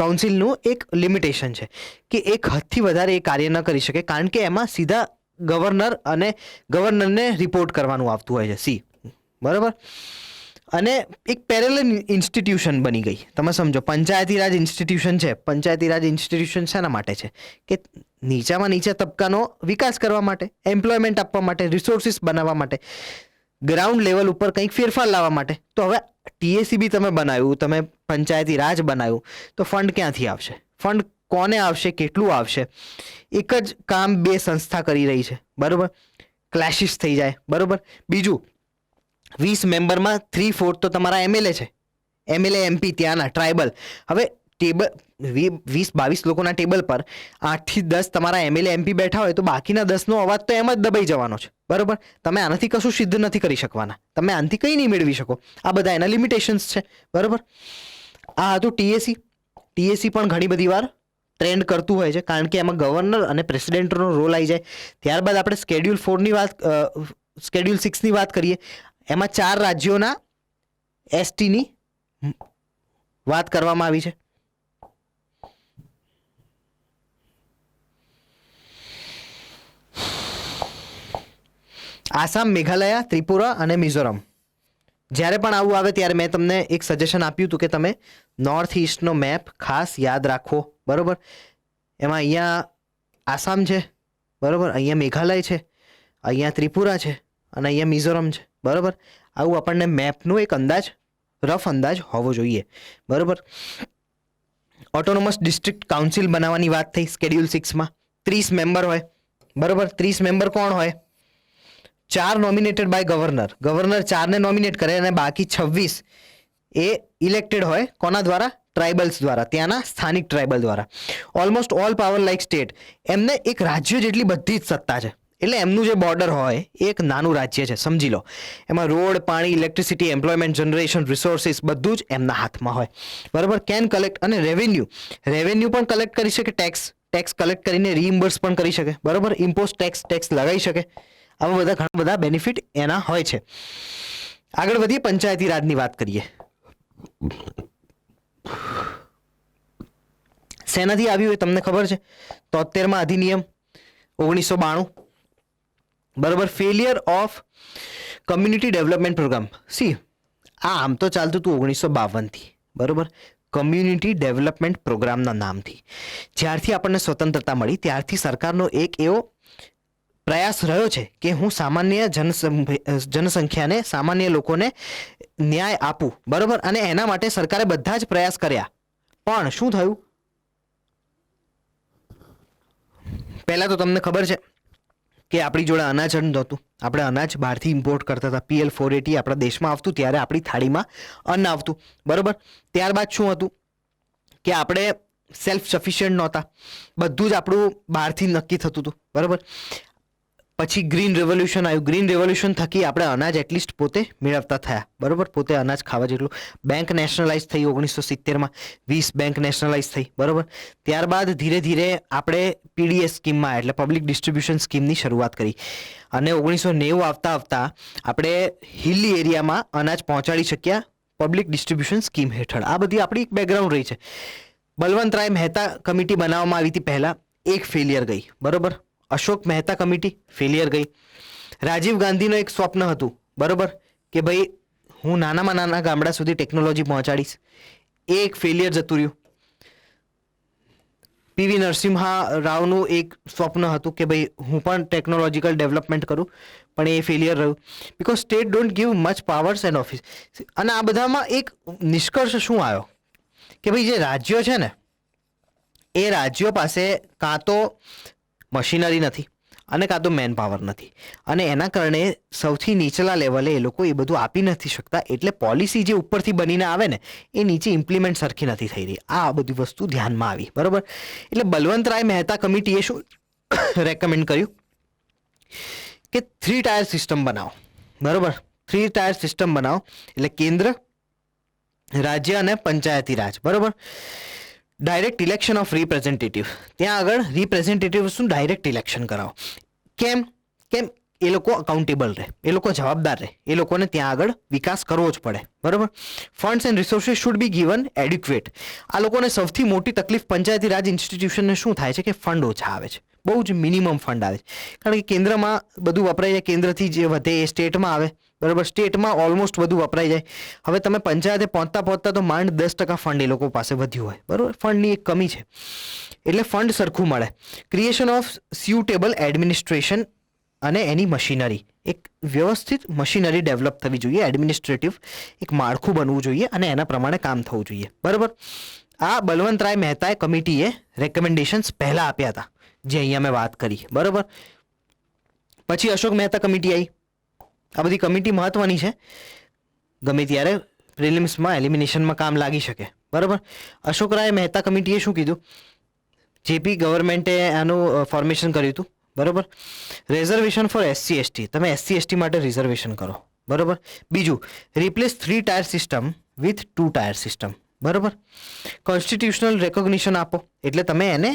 Speaker 1: કાઉન્સિલનું એક લિમિટેશન છે કે એક હદથી વધારે એ કાર્ય ન કરી શકે, કારણ કે એમાં સીધા ગવર્નરને રિપોર્ટ કરવાનું આવતું હોય છે. સી. બરાબર. અને એક પેરેલલ ઇન્સ્ટિટ્યુશન બની ગઈ. તમે સમજો, પંચાયતી રાજ ઇન્સ્ટિટ્યુશન છે. પંચાયતી રાજ ઇન્સ્ટિટ્યુશન શેના માટે છે? કે નીચામાં નીચા તબક્કાનો વિકાસ કરવા માટે, એમ્પ્લોયમેન્ટ આપવા માટે, રિસોર્સિસ બનાવવા માટે, ગ્રાઉન્ડ લેવલ ઉપર કંઈક ફેરફાર લાવવા માટે. તો હવે ટીએસીબી તમે બનાવ્યું, તમે પંચાયતી રાજ બનાવ્યું, તો ફંડ ક્યાંથી આવશે? ફંડ કોને આવશે, કેટલું આવશે? એક જ કામ બે સંસ્થા કરી રહી છે. બરોબર. ક્લેશિસ થઈ જાય. બરોબર. બીજું, 20 મેમ્બરમાં 3/4 તો તમારા એમએલએ છે, એમએલએ એમપી ત્યાંના ટ્રાઇબલ. હવે ટેબલ 20-22 લોકોના ટેબલ પર 8 થી 10 તમારા એમએલએ એમપી બેઠા હોય, તો બાકીના 10નો અવાજ તો એમ જ દબાઈ જવાનો છે. બરોબર. તમે આનાથી કશું સિદ્ધ નથી કરી શકવાના, તમે આનાથી કંઈ નહીં મેળવી શકો. આ બધા એના લિમિટેશન્સ છે. બરોબર. આ હતું ટીએસી. ટીએસી પણ ઘણી બધી વાર ટ્રેન્ડ કરતું હોય છે, કારણ કે એમાં ગવર્નર અને પ્રેસિડેન્ટનો રોલ આવી જાય. ત્યારબાદ આપણે સ્કેડ્યુલ 6ની વાત કરીએ. એમાં 4 રાજ્યોના એસટીની વાત કરવામાં આવી છે. આસામ, મેઘાલય, ત્રિપુરા અને મિઝોરમ. જ્યારે પણ આવું આવે ત્યારે મેં તમને એક સજેશન આપ્યું હતું કે તમે નોર્થ ઇસ્ટનો મેપ ખાસ યાદ રાખો. બરોબર. એમાં અહીંયા આસામ છે. બરોબર. અહીંયા મેઘાલય છે, અહીંયા ત્રિપુરા છે અને અહીંયા મિઝોરમ છે. બરોબર. આવું આપણને મેપનો એક અંદાજ, રફ અંદાજ હોવો જોઈએ. બરોબર. ઓટોનોમસ ડિસ્ટ્રિક્ટ કાઉન્સિલ બનાવવાની વાત થઈ સ્કેડ્યુલ 6માં. 30 મેમ્બર હોય. બરોબર. 30 મેમ્બર કોણ હોય? 4 નોમિનેટેડ બાય ગવર્નર. ગવર્નર 4ને નોમિનેટ કરે અને બાકી 26 એ ઇલેક્ટેડ હોય. કોના દ્વારા? ટ્રાઇબલ્સ દ્વારા, ત્યાંના સ્થાનિક ટ્રાઇબલ દ્વારા. Almost all power like state. એમને એક રાજ્ય જેટલી બધી જ સત્તા છે. એટલે એમનું જે બોર્ડર હોય એ એક નાનું રાજ્ય છે, સમજી લો. એમાં રોડ, પાણી, ઇલેક્ટ્રિસિટી, એમ્પ્લોયમેન્ટ જનરેશન, રિસોર્સિસ બધું જ એમના હાથમાં હોય. બરાબર. કેન કલેક્ટ અને રેવન્યુ પણ કલેક્ટ કરી શકે. ટેક્સ કલેક્ટ કરીને રીઇમ્બર્સ પણ કરી શકે. બરાબર. ઇમ્પોઝ ટેક્સ લગાવી શકે. આવા બધા ઘણા બધા બેનિફિટ એના હોય છે. આગળ વધીએ, પંચાયતી રાજની વાત કરીએ. શેનાથી આવ્યું એ તમને ખબર છે? 73માં અધિનિયમ 1992. બરોબર. Failure of community development programme. See, આ આમ તો ચાલતું હતું 1952થી. બરોબર. કમ્યુનિટી ડેવલપમેન્ટ પ્રોગ્રામના નામથી. જ્યારથી આપણને સ્વતંત્રતા મળી ત્યારથી સરકારનો એક એવો પ્રયાસ રહ્યો છે કે હું સામાન્ય જનસંખ્યાને, સામાન્ય લોકોને ન્યાય આપું. બરોબર. અને એના માટે સરકારે બધા જ પ્રયાસ કર્યા. પણ શું થયું? પહેલા તો તમને ખબર છે કે આપણી જોડે અનાજ નહોતું. આપણે અનાજ બહારથી ઇમ્પોર્ટ કરતા હતા. PL 480 આપણા દેશમાં આવતું ત્યારે આપણી થાળીમાં અન્ન આવતું. બરોબર. ત્યારબાદ શું હતું કે આપણે સેલ્ફ સફિશિયન્ટ નહોતા. બધું જ આપણું બહારથી નક્કી થતું હતું. બરોબર. પછી ગ્રીન રેવોલ્યુશન આવ્યું. ગ્રીન રેવોલ્યુશન થકી આપણે અનાજ એટલીસ્ટ પોતે મેળવતા થયા. બરોબર. પોતે અનાજ ખાવા જેટલું. બેંક નેશનલાઇઝ થઈ 1970માં. 20 બેંક નેશનલાઇઝ થઈ. બરોબર. ત્યારબાદ ધીરે ધીરે આપણે PDS સ્કીમમાં, એટલે પબ્લિક ડિસ્ટ્રીબ્યુશન સ્કીમની શરૂઆત કરી. અને 1990 આવતા આપણે હિલી એરિયામાં અનાજ પહોંચાડી શક્યા પબ્લિક ડિસ્ટ્રીબ્યુશન સ્કીમ હેઠળ. આ બધી આપણી એક બેકગ્રાઉન્ડ રહી છે. બલવંતરાય મહેતા કમિટી બનાવવામાં આવી હતી પહેલા, એક ફેલિયર ગઈ. બરોબર. અશોક મહેતા કમિટી ફેલિયર ગઈ. રાજીવ ગાંધીનું એક સ્વપ્ન હતું. બરોબર. કે ભાઈ હું નાનામાં નાના ગામડા સુધી ટેકનોલોજી પહોંચાડીશ. એ એક ફેલિયર જતું રહ્યું. પીવી નરસિમ્હા રાવનું એક સ્વપ્ન હતું કે ભાઈ હું પણ ટેકનોલોજીકલ ડેવલપમેન્ટ કરું, પણ એ ફેલિયર રહ્યું because state don't give much powers and office. અને આ બધામાં એક નિષ્કર્ષ શું આવ્યો કે ભાઈ જે રાજ્યો છે ને એ રાજ્યો પાસે કાં તો મશીનરી નથી અને કાં તો મેન પાવર નથી, અને એના કારણે સૌથી નીચલા લેવલે એ લોકો એ બધું આપી નથી શકતા. એટલે પોલિસી જે ઉપરથી બનીને આવે ને એ નીચે ઇમ્પ્લિમેન્ટ સરખી નથી થઈ રહી. આ બધી વસ્તુ ધ્યાનમાં આવી, બરાબર. એટલે બલવંતરાય મહેતા કમિટીએ શું રેકમેન્ડ કર્યું કે 3 ટાયર સિસ્ટમ બનાવો, બરાબર. 3 ટાયર સિસ્ટમ બનાવો એટલે કેન્દ્ર, રાજ્ય અને પંચાયતી રાજ, બરાબર. ડાયરેક્ટ ઇલેક્શન ઓફ રિપ્રેઝેન્ટેટિવ, ત્યાં આગળ રિપ્રેઝેન્ટેટિવ્સનું ડાયરેક્ટ ઇલેક્શન કરાવો. કેમ કેમ એ લોકો અકાઉન્ટેબલ રહે, એ લોકો જવાબદાર રહે, એ લોકોને ત્યાં આગળ વિકાસ કરવો જ પડે, બરાબર. Funds and resources should be given educate. આ લોકોને સૌથી મોટી તકલીફ પંચાયતી રાજ ઇન્સ્ટિટ્યુશનને શું થાય છે કે ફંડ ઓછા આવે છે, બહુ જ મિનિમમ ફંડ આવે છે. કારણ કે કેન્દ્રમાં બધું વપરાય જાય, કેન્દ્રથી જે વધે એ સ્ટેટમાં આવે, બરાબર. સ્ટેટમાં ઓલમોસ્ટ બધું વપરાઈ જાય. હવે તમે પંચાયતે પહોંચતા તો માંડ 10% ફંડ એ લોકો પાસે વધ્યું હોય, બરાબર. ફંડની એક કમી છે એટલે ફંડ સરખું મળે. ક્રિએશન ઓફ સ્યુટેબલ એડમિનિસ્ટ્રેશન અને એની મશીનરી, એક વ્યવસ્થિત મશીનરી ડેવલપ થવી જોઈએ, એડમિનિસ્ટ્રેટિવ એક માળખું બનવું જોઈએ અને એના પ્રમાણે કામ થવું જોઈએ, બરાબર. આ બલવંતરાય મહેતાએ કમિટીએ રેકમેન્ડેશન્સ પહેલાં આપ્યા હતા, જે અહીંયા મેં વાત કરી, બરાબર. પછી અશોક મહેતા કમિટી આવી. આ બધી કમિટી મહત્વની છે, ગમે ત્યારે પ્રિલિમ્સમાં એલિમિનેશનમાં કામ લાગી શકે, બરાબર. અશોકરાય મહેતા કમિટીએ શું કીધું? જેપી ગવર્મેન્ટે આનું ફોર્મેશન કર્યું હતું, બરાબર. રિઝર્વેશન ફોર SC ST, તમે SC ST માટે રિઝર્વેશન કરો, બરાબર. બીજું, replace 3 tier system with 2 tier system, બરાબર. કોન્સ્ટિટ્યુશનલ રેકોગ્નિશન આપો, એટલે તમે એને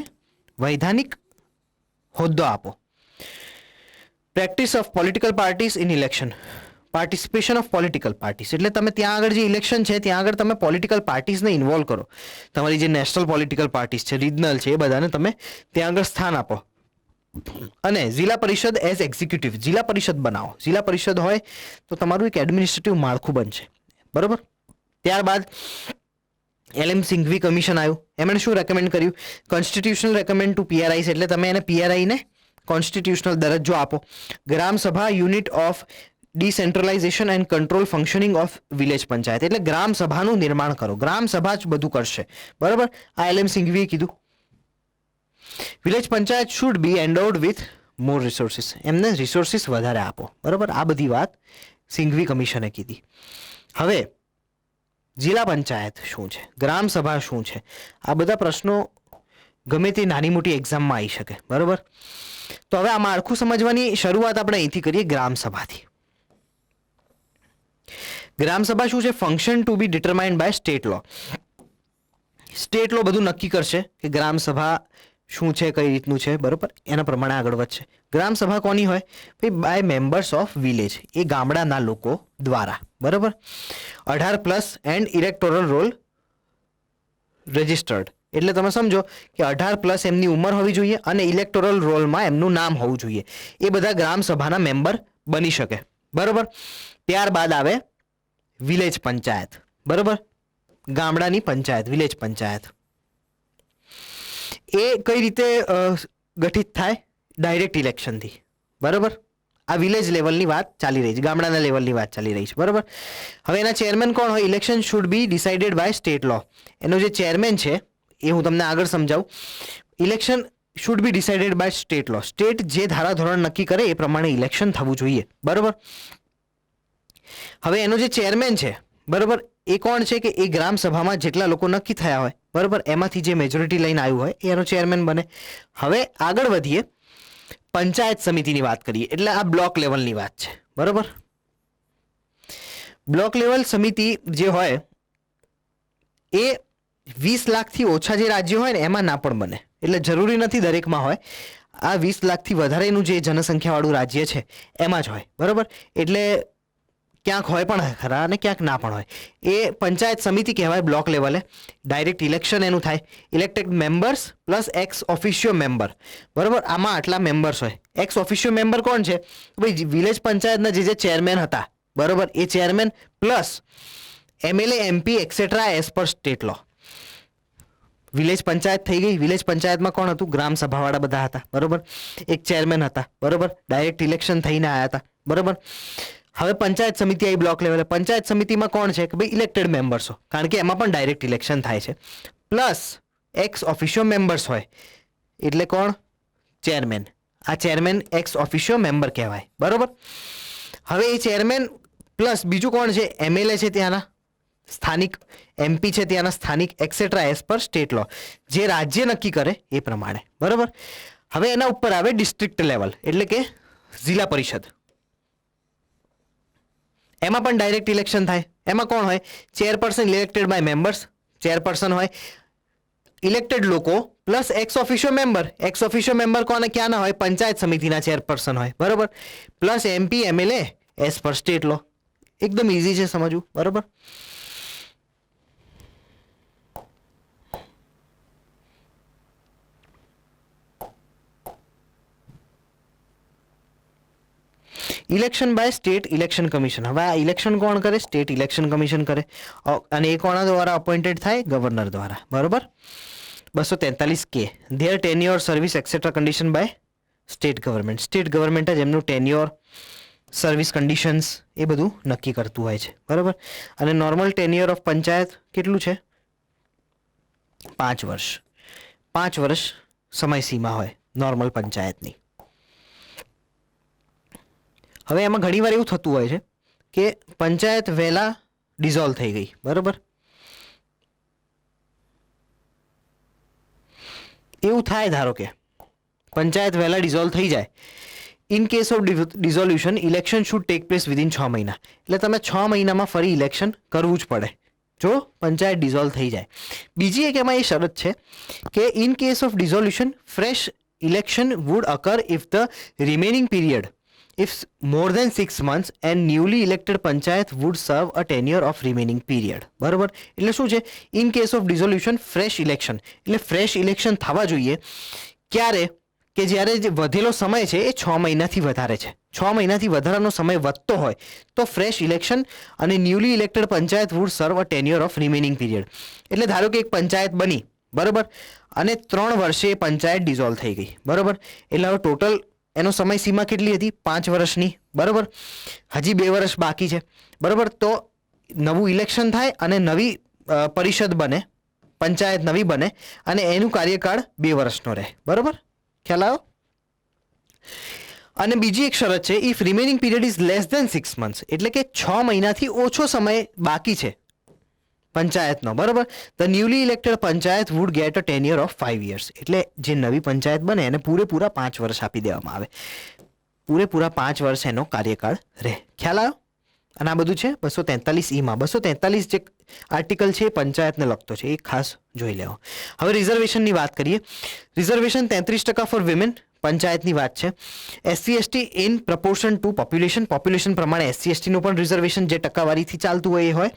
Speaker 1: વૈધાનિક હોદ્દો આપો. Practice of political parties in election, participation of political parties, એટલે તમે ત્યાં આગળ જે ઇલેક્શન છે ત્યાં આગળ તમે પોલિટિકલ પાર્ટીઝને ઇન્વોલ્વ કરો. તમારી જે નેશનલ પોલિટિકલ પાર્ટીઝ છે, રિજનલ છે, એ બધાને તમે ત્યાં આગળ સ્થાન આપો. અને જિલ્લા પરિષદ એઝ એક્ઝિક્યુટિવ, જિલ્લા પરિષદ બનાવો. જિલ્લા પરિષદ હોય તો તમારું એક એડમિનિસ્ટ્રેટિવ માળખું બનશે, બરાબર. ત્યારબાદ LM સિંઘવી કમિશન આવ્યું. એમણે શું રેકમેન્ડ કર્યું? કોન્સ્ટિટ્યુશનલ રેકમેન્ડ ટુ PRIs, એટલે તમે એને PRIને કોન્સ્ટિટ્યુશનલ દરજ્જો આપો. ગ્રામ સભા unit of decentralisation and control functioning of village panchayat, એટલે ગ્રામ સભાનું નિર્માણ કરો. ગ્રામ સભા જ બધું કરશે, બરાબર. આ LM સિંઘવીએ કીધું. Village panchayat should be endowed with more resources, એમને રિસોર્સિસ વધારે આપો, બરાબર. આ બધી વાત સિંઘવી કમિશને કીધી. હવે જિલ્લા પંચાયત શું છે, ગ્રામ સભા શું છે, આ બધા પ્રશ્નો ગમે તે નાની મોટી એક્ઝામમાં આવી શકે, બરાબર. તો હવે આ માળખું સમજવાની શરૂઆત આપણે અહીંથી કરીએ, ગ્રામ સભાથી. ગ્રામ સભા શું છે? Function to be determined by state law. State law બધું નક્કી કરશે કે ગ્રામ સભા શું છે, કઈ રીતનું છે, બરાબર. એના પ્રમાણે આગળ વધશે. ગ્રામ સભા કોની હોય? બાય મેમ્બર્સ ઓફ વિલેજ, એ ગામડાના લોકો દ્વારા, બરાબર. 18+ એન્ડ ઇલેક્ટોરલ રોલ રજિસ્ટર્ડ, એટલે તમે સમજો કે 18+ એમની ઉંમર હોવી જોઈએ અને ઇલેક્ટોરલ રોલમાં એમનું નામ હોવું જોઈએ. એ બધા ગ્રામ સભાના મેમ્બર બની શકે, બરાબર. ત્યારબાદ આવે વિલેજ પંચાયત, બરાબર. ગામડાની પંચાયત, વિલેજ પંચાયત. એ કઈ રીતે ગઠિત થાય? ડાયરેક્ટ ઇલેક્શનથી, બરાબર. આ વિલેજ લેવલની વાત ચાલી રહી છે, ગામડાના લેવલની વાત ચાલી રહી છે, બરાબર. હવે એના ચેરમેન કોણ હોય? Election should be decided by state law. એનો જે ચેરમેન છે એ હું તમને આગળ સમજાવું. Election should be decided by state law. State જે ધારાધોરણ નક્કી કરે એ પ્રમાણે ઇલેક્શન થવું જોઈએ, બરાબર. હવે એનો જે ચેરમેન છે, બરાબર, એ કોણ છે કે એ ગ્રામ સભામાં જેટલા લોકો નક્કી થયા હોય, બરાબર, એમાંથી જે મેજોરિટી લઈને આવ્યું હોય એ એનો ચેરમેન બને. હવે આગળ વધીએ, પંચાયત સમિતિની વાત કરીએ, એટલે આ બ્લોક લેવલની વાત છે, બરાબર. બ્લોક લેવલ સમિતિ જે હોય એ 20 લાખથી ઓછા જે રાજ્યો હોય ને એમાં ના પણ બને, એટલે જરૂરી નથી દરેકમાં હોય. આ 20 લાખથી વધારેનું જે જનસંખ્યાવાળું રાજ્ય છે એમાં જ હોય, બરાબર. એટલે ક્યાંક હોય પણ ખરા અને ક્યાંક ના પણ હોય. એ પંચાયત સમિતિ કહેવાય બ્લોક લેવલે. ડાયરેક્ટ ઇલેક્શન એનું થાય. Elected members plus ex officio member, બરાબર. આમાં આટલા મેમ્બર્સ હોય. એક્સ ઓફિશિયો મેમ્બર કોણ છે? ભાઈ વિલેજ પંચાયતના જે ચેરમેન હતા, બરોબર, એ chairman plus MLA MP etcetera as per state law. Village panchayat થઈ ગઈ. વિલેજ પંચાયતમાં કોણ હતું? ગ્રામ સભાવાળા બધા હતા, બરોબર. એક ચેરમેન હતા, બરોબર, ડાયરેક્ટ ઇલેક્શન થઈને આવ્યા હતા, બરોબર. હવે પંચાયત સમિતિ આવી બ્લોક લેવલે. પંચાયત સમિતિમાં કોણ છે? કે ભાઈ ઇલેક્ટેડ મેમ્બર્સો, કારણ કે એમાં પણ ડાયરેક્ટ ઇલેક્શન થાય છે. પ્લસ એક્સ ઓફિશિયો મેમ્બર્સ હોય, એટલે કોણ? ચેરમેન. આ ચેરમેન એક્સ ઓફિશિયો મેમ્બર કહેવાય, બરોબર. હવે એ ચેરમેન પ્લસ બીજું કોણ છે? MLA છે ત્યાંના સ્થાનિક, MP છે ત્યાંના સ્થાનિક, એક્સેટ્રા એઝ પર સ્ટેટ લો, જે રાજ્ય નક્કી કરે એ પ્રમાણે, બરોબર. હવે એના ઉપર આવે ડિસ્ટ્રિક્ટ લેવલ, એટલે કે જિલ્લા પરિષદ. એમાં પણ ડાયરેક્ટ ઇલેક્શન થાય. એમાં કોણ હોય? Chairperson elected by members, chairperson હોય ઇલેક્ટેડ લોકો plus ex officio member. Ex officio member કોને ક્યાંના હોય? પંચાયત સમિતિના ચેરપર્સન હોય, બરોબર. Plus MP MLA as per state law. એકદમ ઇઝી છે સમજવું, બરોબર. Election by state election commission. હવે આ ઇલેક્શન કોણ કરે? સ્ટેટ ઇલેક્શન કમિશન કરે. અને એ કોના દ્વારા અપોઇન્ટેડ થાય? ગવર્નર દ્વારા, બરોબર. 243K their tenure service etcetera condition by state government. State government જ એમનું ટેન્યોર, સર્વિસ કન્ડિશન્સ એ બધું નક્કી કરતું હોય છે, બરોબર. અને નોર્મલ ટેન્યોર ઓફ પંચાયત કેટલું છે? 5 વર્ષ. 5 વર્ષ સમયસીમા હોય નોર્મલ પંચાયતની. હવે એમાં ઘણીવાર એવું થતું હોય છે કે પંચાયત વહેલા ડિઝોલ્વ થઈ ગઈ, બરોબર. એવું થાય, ધારો કે પંચાયત વહેલા ડિઝોલ્વ થઈ જાય. In case of dissolution election should take place within 6 મહિના. એટલે તમે 6 મહિનામાં ફરી ઇલેક્શન કરવું જ પડે જો પંચાયત ડિઝોલ્વ થઈ જાય. બીજી એક એમાં એ શરત છે કે in case of dissolution fresh election would occur if the remaining period if more than 6 months and newly elected panchayat would serve a tenure of remaining period. બરોબર. એટલે શું છે? In case of dissolution fresh election, એટલે fresh election થવા જોઈએ ક્યારે? કે જ્યારે જે વધેલો સમય છે એ 6 મહિનાથી વધારે છે. 6 મહિનાથી વધારાનો સમય વધતો હોય તો ફ્રેશ ઇલેક્શન અને ન્યૂલી ઇલેક્ટેડ પંચાયત વુડ સર્વ અ ટેન્યોર ઓફ રિમેનિંગ પીરિયડ. એટલે ધારો કે એક પંચાયત બની, બરોબર, અને 3 વર્ષે એ પંચાયત ડિઝોલ્વ થઈ ગઈ, બરોબર. એટલે હવે ટોટલ એનો સમય સીમા કેટલી હતી? 5 વર્ષની, બરોબર. હજી 2 વર્ષ બાકી છે, બરોબર. તો નવું ઇલેક્શન થાય અને નવી પરિષદ બને, પંચાયત નવી બને અને એનું કાર્યકાળ 2 વર્ષનો રહે, બરોબર. ખ્યાલ આવ્યો? અને બીજી એક શરત છે, if remaining period is less than 6 months, એટલે કે 6 મહિનાથી ઓછો સમય બાકી છે પંચાયતનો, બરોબર. The newly elected panchayat would get a tenure of 5 years. એટલે જે નવી પંચાયત બને એને પૂરેપૂરા 5 વર્ષ આપી દેવામાં આવે. પૂરેપૂરા 5 વર્ષ એનો કાર્યકાળ રહે. ખ્યાલ આવ્યો? અને આ બધું છે 243E માં. 243 જે આર્ટિકલ છે એ પંચાયતને લગતો છે, એ ખાસ જોઈ લેવો. હવે રિઝર્વેશનની વાત કરીએ. રિઝર્વેશન 33% ફોર વિમેન, પંચાયતની વાત છે. SC/ST in proportion to population, population પ્રમાણે SC/STનું પણ રિઝર્વેશન જે ટકાવારીથી ચાલતું હોય એ હોય.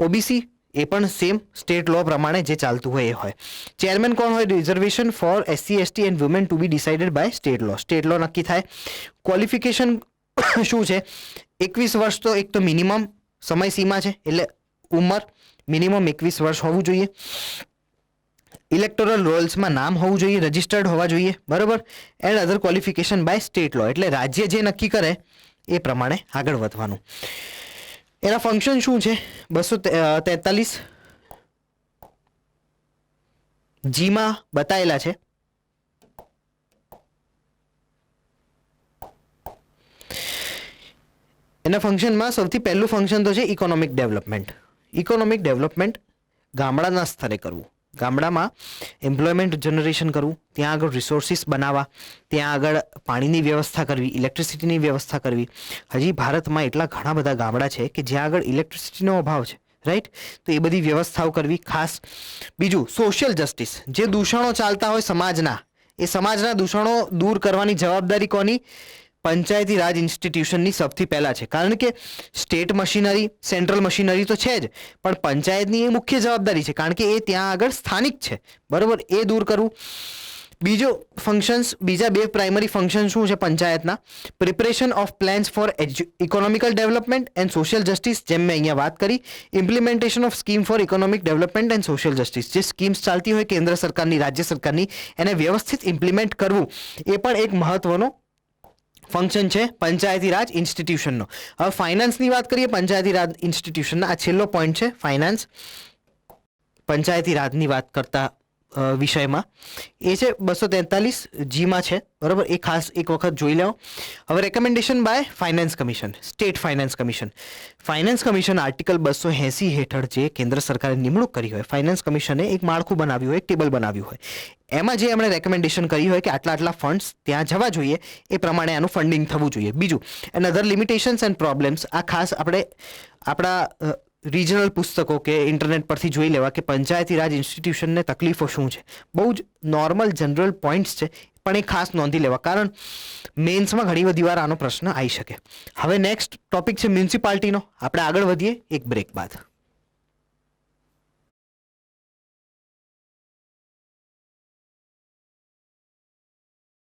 Speaker 1: OBC એ પણ સેમ સ્ટેટ લો પ્રમાણે જે ચાલતું હોય એ હોય. ચેરમેન કોણ હોય? Reservation for SC/ST and women to be decided by state law. State law નક્કી થાય. ક્વોલિફિકેશન શું છે? 21 વર્ષ તો એક તો મિનિમમ સમય સીમા છે, એટલે ઉંમર મિનિમમ 21 વર્ષ હોવું જોઈએ. ઇલેક્ટોરલ રોલ્સમાં નામ હોવું જોઈએ, રજિસ્ટર્ડ હોવા જોઈએ, બરોબર. And other qualification by state law, એટલે રાજ્ય જે નક્કી કરે એ પ્રમાણે આગળ વધવાનું. એના ફંક્શન શું છે? 243 જીમાં બતાવેલા છે. એના ફંક્શનમાં સૌથી પહેલું ફંક્શન તો છે ઇકોનોમિક ડેવલપમેન્ટ. ઇકોનોમિક ડેવલપમેન્ટ ગામડાના સ્તરે કરવું. ગામડામાં એમ્પ્લોયમેન્ટ જનરેશન કરવું, ત્યાં આગળ રિસોર્સિસ બનાવવા, ત્યાં આગળ પાણીની વ્યવસ્થા કરવી, ઇલેક્ટ્રિસિટીની વ્યવસ્થા કરવી. હજી ભારતમાં એટલા ઘણા બધા ગામડા છે કે જ્યાં આગળ ઇલેક્ટ્રિસિટીનો અભાવ છે, રાઈટ. તો એ બધી વ્યવસ્થાઓ કરવી ખાસ. બીજું સોશિયલ જસ્ટિસ, જે દૂષણો ચાલતા હોય સમાજના, એ સમાજના દૂષણો દૂર કરવાની જવાબદારી કોની? પંચાયતી રાજ ઇન્સ્ટિટ્યુશનની સૌથી પહેલા છે. કારણ કે સ્ટેટ મશીનરી, સેન્ટ્રલ મશીનરી તો છે જ, પણ પંચાયતની એ મુખ્ય જવાબદારી છે, કારણ કે એ ત્યાં આગળ સ્થાનિક છે, બરોબર. એ દૂર કરવું. બીજો ફંક્શન્સ, બીજા બે પ્રાઇમરી ફંક્શન શું છે પંચાયતના? Preparation of plans for economical development and social justice, જેમ મેં અહીંયા વાત કરી. Implementation of scheme for economic development and social justice, જે સ્કીમ્સ ચાલતી હોય કેન્દ્ર સરકારની, રાજ્ય સરકારની, એને વ્યવસ્થિત ઇમ્પ્લિમેન્ટ કરવું એ પણ એક મહત્વનો ફંક્શન છે પંચાયતી રાજ ઇન્સ્ટિટ્યુશનનો. હવે ફાઇનાન્સની વાત કરીએ પંચાયતી રાજ ઇન્સ્ટિટ્યુશનના. આ છેલ્લો પોઈન્ટ છે ફાઇનાન્સ પંચાયતી રાજની વાત કરતા વિષયમાં. એ છે 243 જીમાં છે, બરાબર? એ ખાસ એક વખત જોઈ લો. હવે recommendation by finance commission, state finance commission. Finance commission article 280 હેઠળ જે કેન્દ્ર સરકારે નિમણૂક કરી હોય, ફાઇનાન્સ કમિશને એક માળખું બનાવ્યું હોય, એક ટેબલ બનાવ્યું હોય, એમાં જે એમણે રેકમેન્ડેશન કરી હોય કે આટલા ફંડ્સ ત્યાં જવા જોઈએ, એ પ્રમાણે આનું ફંડિંગ થવું જોઈએ. બીજું, and other limitations and problems. આ ખાસ આપણે આપણા રિજનલ પુસ્તકો કે ઇન્ટરનેટ પરથી જોઈ લેવા કે પંચાયતી રાજ ઇન્સ્ટિટ્યુશનને તકલીફો શું છે. બહુ જ નોર્મલ જનરલ પોઈન્ટ્સ છે, પણ એ ખાસ નોંધી લેવા, કારણ મેન્સમાં ઘણી બધી વાર આનો પ્રશ્ન આવી શકે. હવે નેક્સ્ટ ટોપિક છે મ્યુનિસિપાલિટીનો. આપણે આગળ વધીએ એક બ્રેક બાદ.